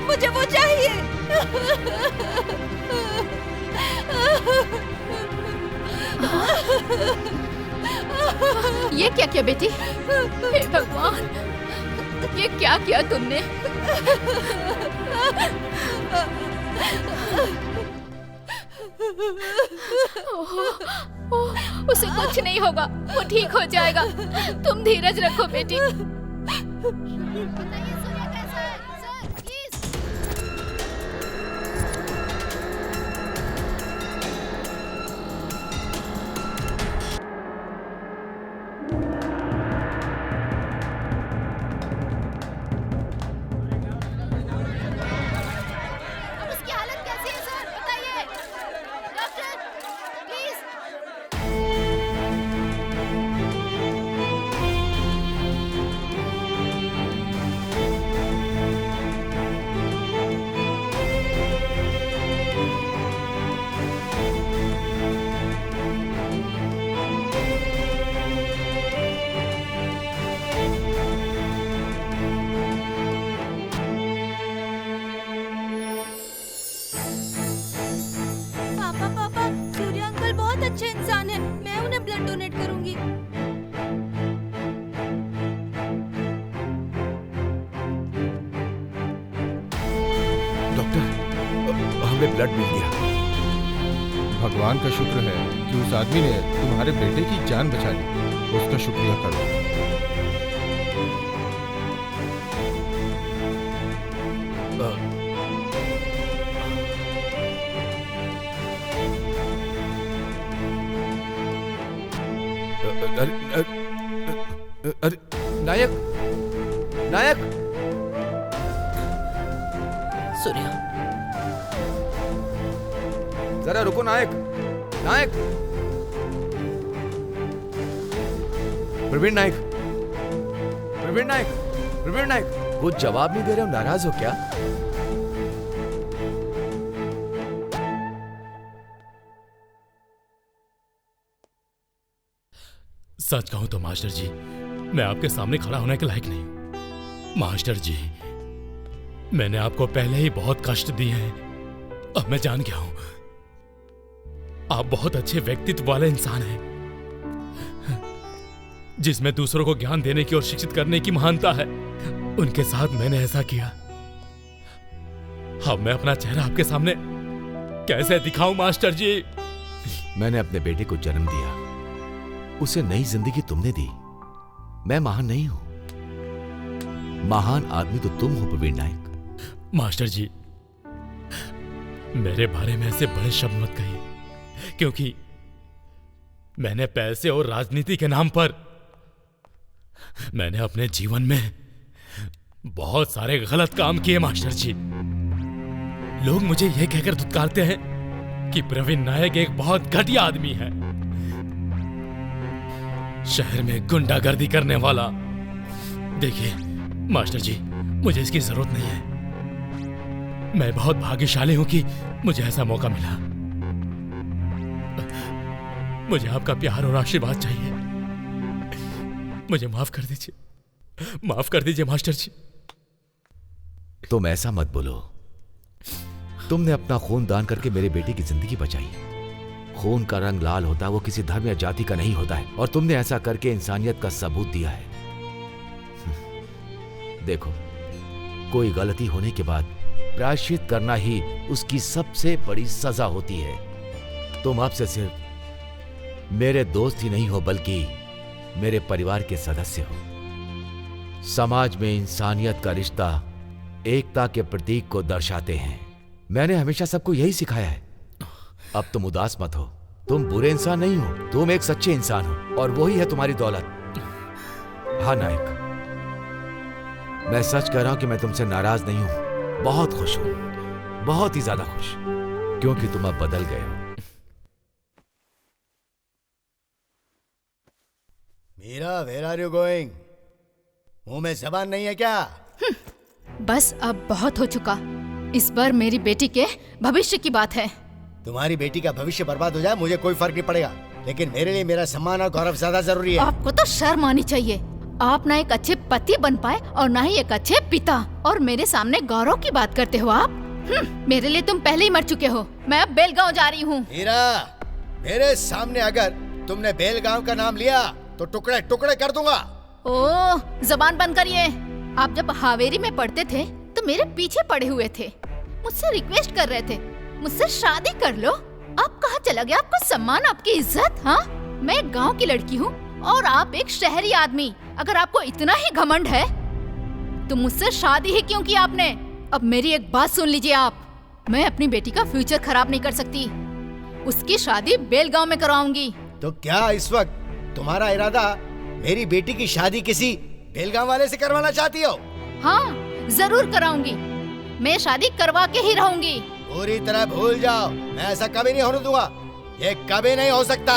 मुझे वो चाहिए। ये क्या किया बेटी? हे भगवान, ये क्या किया तुमने? उसे कुछ नहीं होगा, वो ठीक हो जाएगा। तुम धीरज रखो बेटी। बताइए सूर्या कैसा है? Sir, please. अब उसकी हालत कैसी है सर? बताइए। Doctor, please. डॉक्टर, हमें ब्लड मिल गया। भगवान का शुक्र है कि उस आदमी ने तुम्हारे बेटे की जान बचा ली। उसका शुक्रिया करो। अरे नायक, नायक, सूर्या, जरा रुको नायक, नायक, प्रवीण नायक, प्रवीण नायक, प्रवीण नायक, कुछ जवाब नहीं दे रहे हो, नाराज हो क्या? सच कहूं तो मास्टर जी, मैं आपके सामने खड़ा होने के लायक नहीं हूं। मास्टर जी, मैंने आपको पहले ही बहुत कष्ट दिए हैं। अब मैं जान गया हूं, आप बहुत अच्छे व्यक्तित्व वाले इंसान हैं, जिसमें दूसरों को ज्ञान देने की और शिक्षित करने की महानता है। उनके साथ मैंने ऐसा किया। अब मैं अपना चेहरा आपके सामने कैसे दिखाऊं मास्टर जी? मैंने अपने बेटे को जन्म दिया, उसे नई जिंदगी तुमने दी। मैं महान नहीं हूं, महान आदमी तो तुम हो प्रवीण नायक। मास्टर जी, मेरे बारे में ऐसे बड़े शब्द मत कहिए, क्योंकि मैंने पैसे और राजनीति के नाम पर मैंने अपने जीवन में बहुत सारे गलत काम किए। मास्टर जी, लोग मुझे यह कहकर धुतकारते हैं कि प्रवीण नायक एक बहुत घटिया आदमी है, शहर में गुंडागर्दी करने वाला। देखिए मास्टर जी, मुझे इसकी जरूरत नहीं है। मैं बहुत भाग्यशाली हूं कि मुझे ऐसा मौका मिला। मुझे आपका प्यार और आशीर्वाद चाहिए। मुझे माफ कर दीजिए, माफ कर दीजिए मास्टर जी। तुम ऐसा मत बोलो। तुमने अपना खून दान करके मेरे बेटे की जिंदगी बचाई। खून का रंग लाल होता है, वो किसी धर्म या जाति का नहीं होता है, और तुमने ऐसा करके इंसानियत का सबूत दिया है। देखो, कोई गलती होने के बाद प्रायश्चित करना ही उसकी सबसे बड़ी सजा होती है। तुम आपसे सिर्फ मेरे दोस्त ही नहीं हो, बल्कि मेरे परिवार के सदस्य हो। समाज में इंसानियत का रिश्ता एकता के प्रतीक को दर्शाते हैं। मैंने हमेशा सबको यही सिखाया है। अब तुम उदास मत हो। तुम बुरे इंसान नहीं हो, तुम एक सच्चे इंसान हो, और वही है तुम्हारी दौलत। हाँ नायक, मैं सच कह रहा हूं कि मैं तुमसे नाराज नहीं हूं। बहुत खुश हूं, बहुत ही ज्यादा खुश, क्योंकि तुम अब बदल गए हो। Meera, where are you going? मुंह में जबान नहीं है क्या? बस अब बहुत हो चुका। इस बार मेरी बेटी के भविष्य की बात है। तुम्हारी बेटी का भविष्य बर्बाद हो जाए मुझे कोई फर्क नहीं पड़ेगा, लेकिन मेरे लिए मेरा सम्मान और गौरव ज्यादा जरूरी है। आपको तो शर्म आनी चाहिए। आप ना एक अच्छे पति बन पाए और ना ही एक अच्छे पिता, और मेरे सामने गौरव की बात करते हो आप। मेरे लिए तुम पहले ही मर चुके हो। मैं अब बेलगांव जा रही हूँ। मीरा, मेरे सामने अगर तुमने बेलगांव का नाम लिया तो टुकड़े टुकड़े कर दूंगा। ओह, जबान बंद करिए। आप जब हावेरी में पढ़ते थे तो मेरे पीछे पड़े हुए थे, मुझसे रिक्वेस्ट कर रहे थे मुझसे शादी कर लो। आप कहाँ चला गया आपका सम्मान, आपकी इज्जत? हाँ, मैं एक गांव की लड़की हूँ और आप एक शहरी आदमी। अगर आपको इतना ही घमंड है तो मुझसे शादी ही क्यों की आपने? अब मेरी एक बात सुन लीजिए आप, मैं अपनी बेटी का फ्यूचर खराब नहीं कर सकती। उसकी शादी बेलगांव में करवाऊंगी। तो क्या इस वक्त तुम्हारा इरादा मेरी बेटी की शादी किसी बेलगांव वाले से करवाना चाहती हो? हाँ, जरूर कराऊंगी। मैं शादी करवा के ही रहूंगी। पूरी तरह भूल जाओ, मैं ऐसा कभी नहीं होने दूंगा। ये कभी नहीं हो सकता।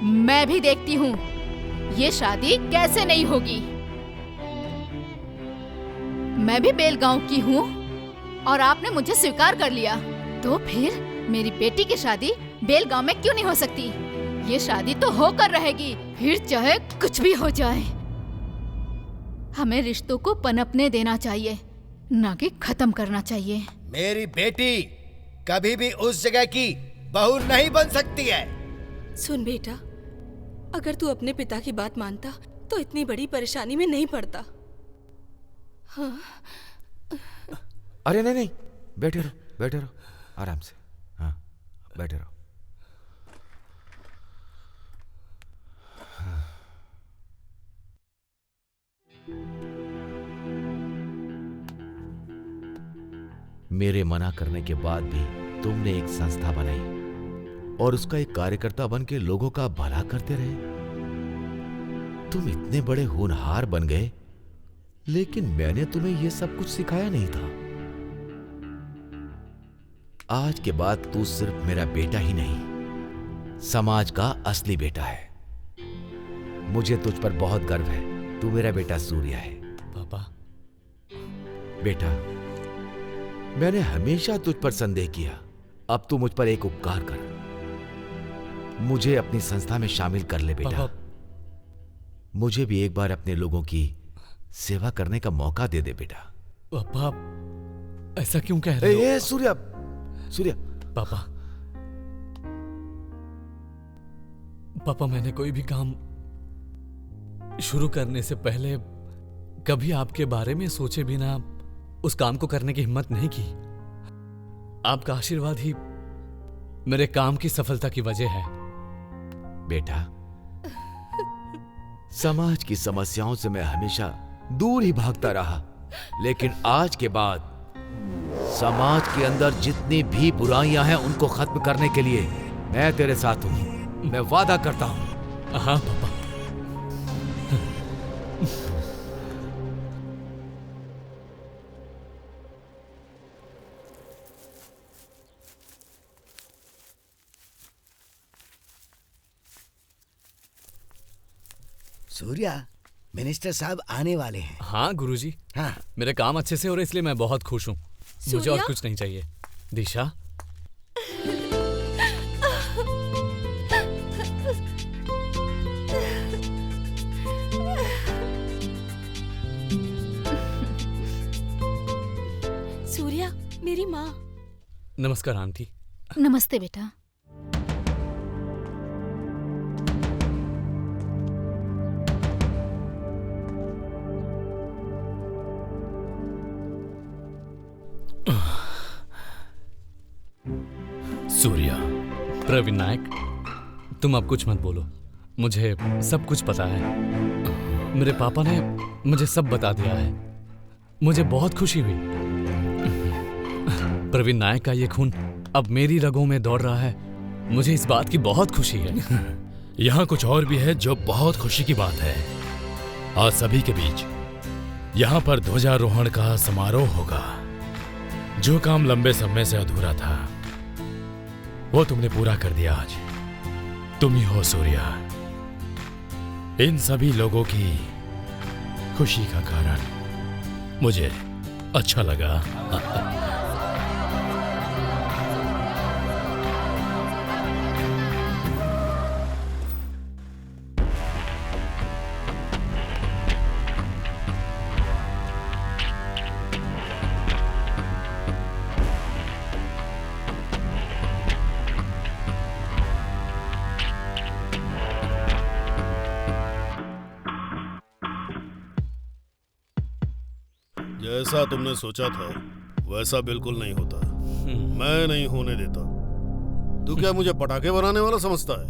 मैं भी देखती हूँ ये शादी कैसे नहीं होगी। मैं भी बेलगांव की हूँ और आपने मुझे स्वीकार कर लिया, तो फिर मेरी बेटी की शादी बेलगांव में क्यों नहीं हो सकती? ये शादी तो होकर रहेगी, फिर चाहे कुछ भी हो जाए। हमें रिश्तों को पनपने देना चाहिए, ना कि खत्म करना चाहिए। मेरी बेटी कभी भी उस जगह की बहू नहीं बन सकती है। सुन बेटा, अगर तू अपने पिता की बात मानता तो इतनी बड़ी परेशानी में नहीं पड़ता। हाँ। अरे नहीं नहीं, बैठे रहो आराम से। हाँ बैठे रहो। मेरे मना करने के बाद भी तुमने एक संस्था बनाई और उसका एक कार्यकर्ता बन के लोगों का भला करते रहे। तुम इतने बड़े होनहार बन गए, लेकिन मैंने तुम्हें यह सब कुछ सिखाया नहीं था। आज के बाद तू सिर्फ मेरा बेटा ही नहीं, समाज का असली बेटा है। मुझे तुझ पर बहुत गर्व है। तू मेरा बेटा सूर्या है। पापा। बेटा, मैंने हमेशा तुझ पर संदेह किया। अब तू मुझ पर एक उपकार कर, मुझे अपनी संस्था में शामिल कर ले बेटा। मुझे भी एक बार अपने लोगों की सेवा करने का मौका दे दे बेटा। पापा ऐसा क्यों कह रहे हो? सूर्या पापा मैंने कोई भी काम शुरू करने से पहले कभी आपके बारे में सोचे बिना उस काम को करने की हिम्मत नहीं की। आपका आशीर्वाद ही मेरे काम की सफलता की वजह है। बेटा, समाज की समस्याओं से मैं हमेशा दूर ही भागता रहा, लेकिन आज के बाद समाज के अंदर जितनी भी बुराइयां हैं उनको खत्म करने के लिए मैं तेरे साथ हूं। मैं वादा करता हूं। हाँ पापा। सूर्या, मिनिस्टर साहब आने वाले हैं। हाँ गुरुजी। हाँ। मेरे काम अच्छे से हो रहे इसलिए मैं बहुत खुश हूँ। मुझे और कुछ नहीं चाहिए। दिशा। सूर्या, मेरी माँ। नमस्कार आंटी। नमस्ते बेटा। सूर्या, प्रवीण नायक, तुम अब कुछ मत बोलो। मुझे सब कुछ पता है। मेरे पापा ने मुझे सब बता दिया है। मुझे बहुत खुशी हुई। प्रवीण नायक का ये खून अब मेरी रगों में दौड़ रहा है। मुझे इस बात की बहुत खुशी है। यहाँ कुछ और भी है जो बहुत खुशी की बात है। आज सभी के बीच यहाँ पर ध्वजारोहण का समारोह होगा। जो काम लंबे समय से अधूरा था वो तुमने पूरा कर दिया। आज तुम ही हो सूर्या, इन सभी लोगों की खुशी का कारण। मुझे अच्छा लगा। जैसा तुमने सोचा था वैसा बिल्कुल नहीं होता। मैं नहीं होने देता। तू क्या मुझे पटाखे बनाने वाला समझता है?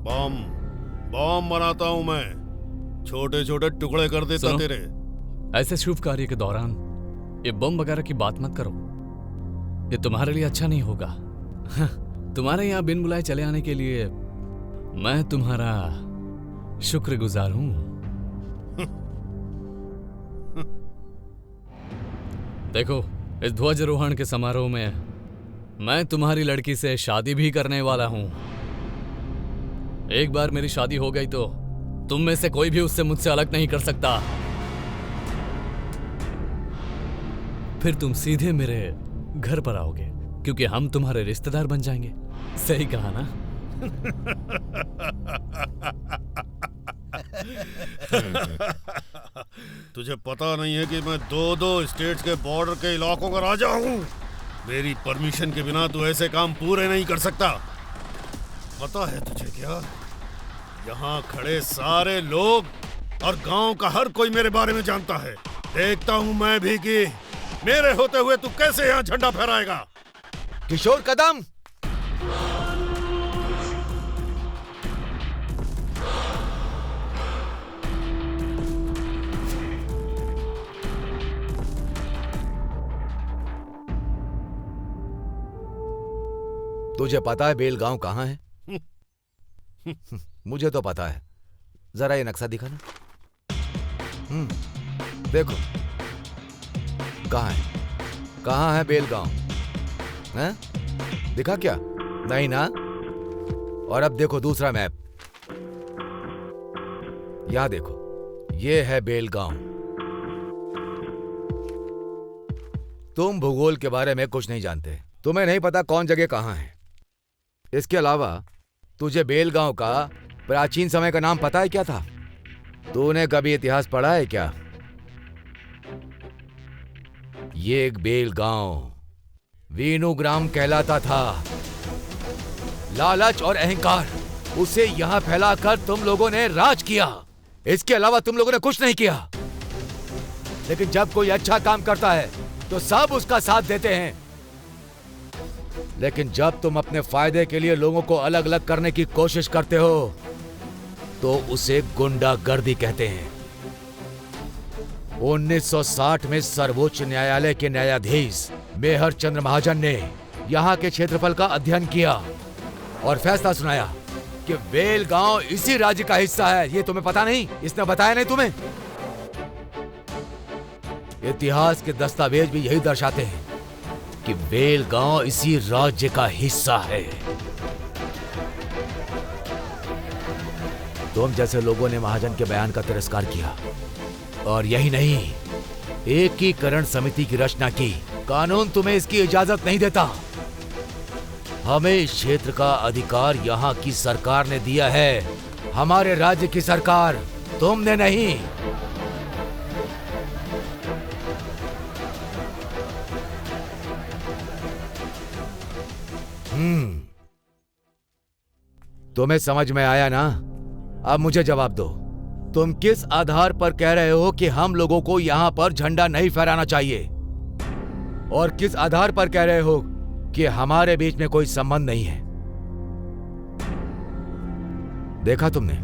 बम बनाता हूं मैं। छोटे छोटे टुकड़े कर देता तेरे। ऐसे शुभ कार्य के दौरान ये बम वगैरह की बात मत करो। ये तुम्हारे लिए अच्छा नहीं होगा। तुम्हारे यहाँ बिन बुलाए चले आने के लिए मैं तुम्हारा शुक्रगुजार हूं। देखो, इस ध्वजारोहण के समारोह में मैं तुम्हारी लड़की से शादी भी करने वाला हूं। एक बार मेरी शादी हो गई तो तुम में से कोई भी उससे मुझसे अलग नहीं कर सकता। फिर तुम सीधे मेरे घर पर आओगे क्योंकि हम तुम्हारे रिश्तेदार बन जाएंगे। सही कहा ना? तुझे पता नहीं है कि मैं 2-2 स्टेट्स के बॉर्डर के इलाकों का राजा हूँ। मेरी परमिशन के बिना तू ऐसे काम पूरे नहीं कर सकता। पता है तुझे क्या? यहाँ खड़े सारे लोग और गांव का हर कोई मेरे बारे में जानता है। देखता हूँ मैं भी कि मेरे होते हुए तू कैसे यहाँ झंडा फहराएगा। किशोर कदम, तुझे पता है बेल गांव कहाँ है? मुझे तो पता है। जरा ये नक्शा दिखा ना। देखो कहाँ है, कहाँ है बेल गांव? हैं? दिखा क्या? नहीं ना। और अब देखो दूसरा मैप, यहां देखो, ये है बेल गांव। तुम भूगोल के बारे में कुछ नहीं जानते, तुम्हें नहीं पता कौन जगह कहाँ है। इसके अलावा तुझे बेल गांव का प्राचीन समय का नाम पता है क्या था? तूने कभी इतिहास पढ़ा है क्या? ये एक बेल गांव वीनुग्राम कहलाता था। लालच और अहंकार, उसे यहां फैलाकर तुम लोगों ने राज किया। इसके अलावा तुम लोगों ने कुछ नहीं किया। लेकिन जब कोई अच्छा काम करता है तो सब उसका साथ देते हैं। लेकिन जब तुम अपने फायदे के लिए लोगों को अलग अलग करने की कोशिश करते हो तो उसे गुंडागर्दी कहते हैं। 1960 में सर्वोच्च न्यायालय के न्यायाधीश मेहर चंद्र महाजन ने यहाँ के क्षेत्रफल का अध्ययन किया और फैसला सुनाया कि बेल गांव इसी राज्य का हिस्सा है। ये तुम्हें पता नहीं? इसने बताया नहीं तुम्हें? इतिहास के दस्तावेज भी यही दर्शाते हैं कि बेल गांव इसी राज्य का हिस्सा है। तुम जैसे लोगों ने महाजन के बयान का तिरस्कार किया और यही नहीं, एकीकरण समिति की रचना की। कानून तुम्हें इसकी इजाजत नहीं देता। हमें इस क्षेत्र का अधिकार यहाँ की सरकार ने दिया है, हमारे राज्य की सरकार, तुमने नहीं। तुम्हें समझ में आया ना? अब मुझे जवाब दो, तुम किस आधार पर कह रहे हो कि हम लोगों को यहाँ पर झंडा नहीं फहराना चाहिए? और किस आधार पर कह रहे हो कि हमारे बीच में कोई संबंध नहीं है? देखा तुमने?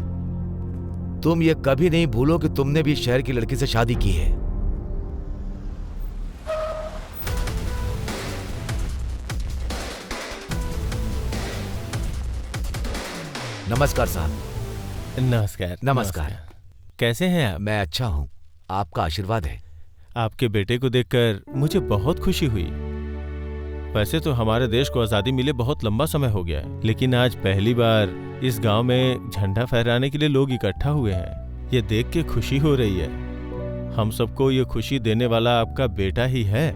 तुम ये कभी नहीं भूलो कि तुमने भी शहर की लड़की से शादी की है। नमस्कार साहब। नमस्कार। नमस्कार। कैसे हैं आप? मैं अच्छा हूँ, आपका आशीर्वाद है। आपके बेटे को देखकर मुझे बहुत खुशी हुई। वैसे तो हमारे देश को आज़ादी मिले बहुत लंबा समय हो गया है, लेकिन आज पहली बार इस गांव में झंडा फहराने के लिए लोग इकट्ठा हुए हैं। ये देख के खुशी हो रही है। हम सबको ये खुशी देने वाला आपका बेटा ही है।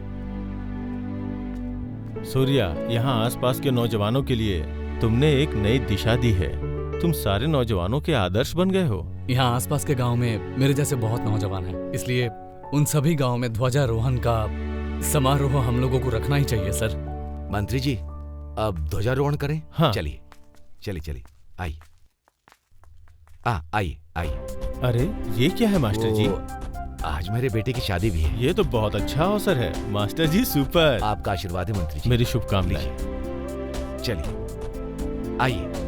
सूर्या, यहाँ आसपास के नौजवानों के लिए तुमने एक नई दिशा दी है। तुम सारे नौजवानों के आदर्श बन गए हो। यहाँ आसपास के गांव में मेरे जैसे बहुत नौजवान हैं, इसलिए उन सभी गांव में ध्वजारोहण का समारोह हम लोगों को रखना ही चाहिए सर। मंत्री जी, अब ध्वजारोहण करें? हाँ। चलिए चलिए चलिए, आइए। आइए आइए। अरे ये क्या है मास्टर जी? आज मेरे बेटे की शादी भी है। ये तो बहुत अच्छा अवसर है मास्टर जी। सुपर। आपका आशीर्वाद है मंत्री जी। मेरी शुभकामनाएं। चलिए आइए।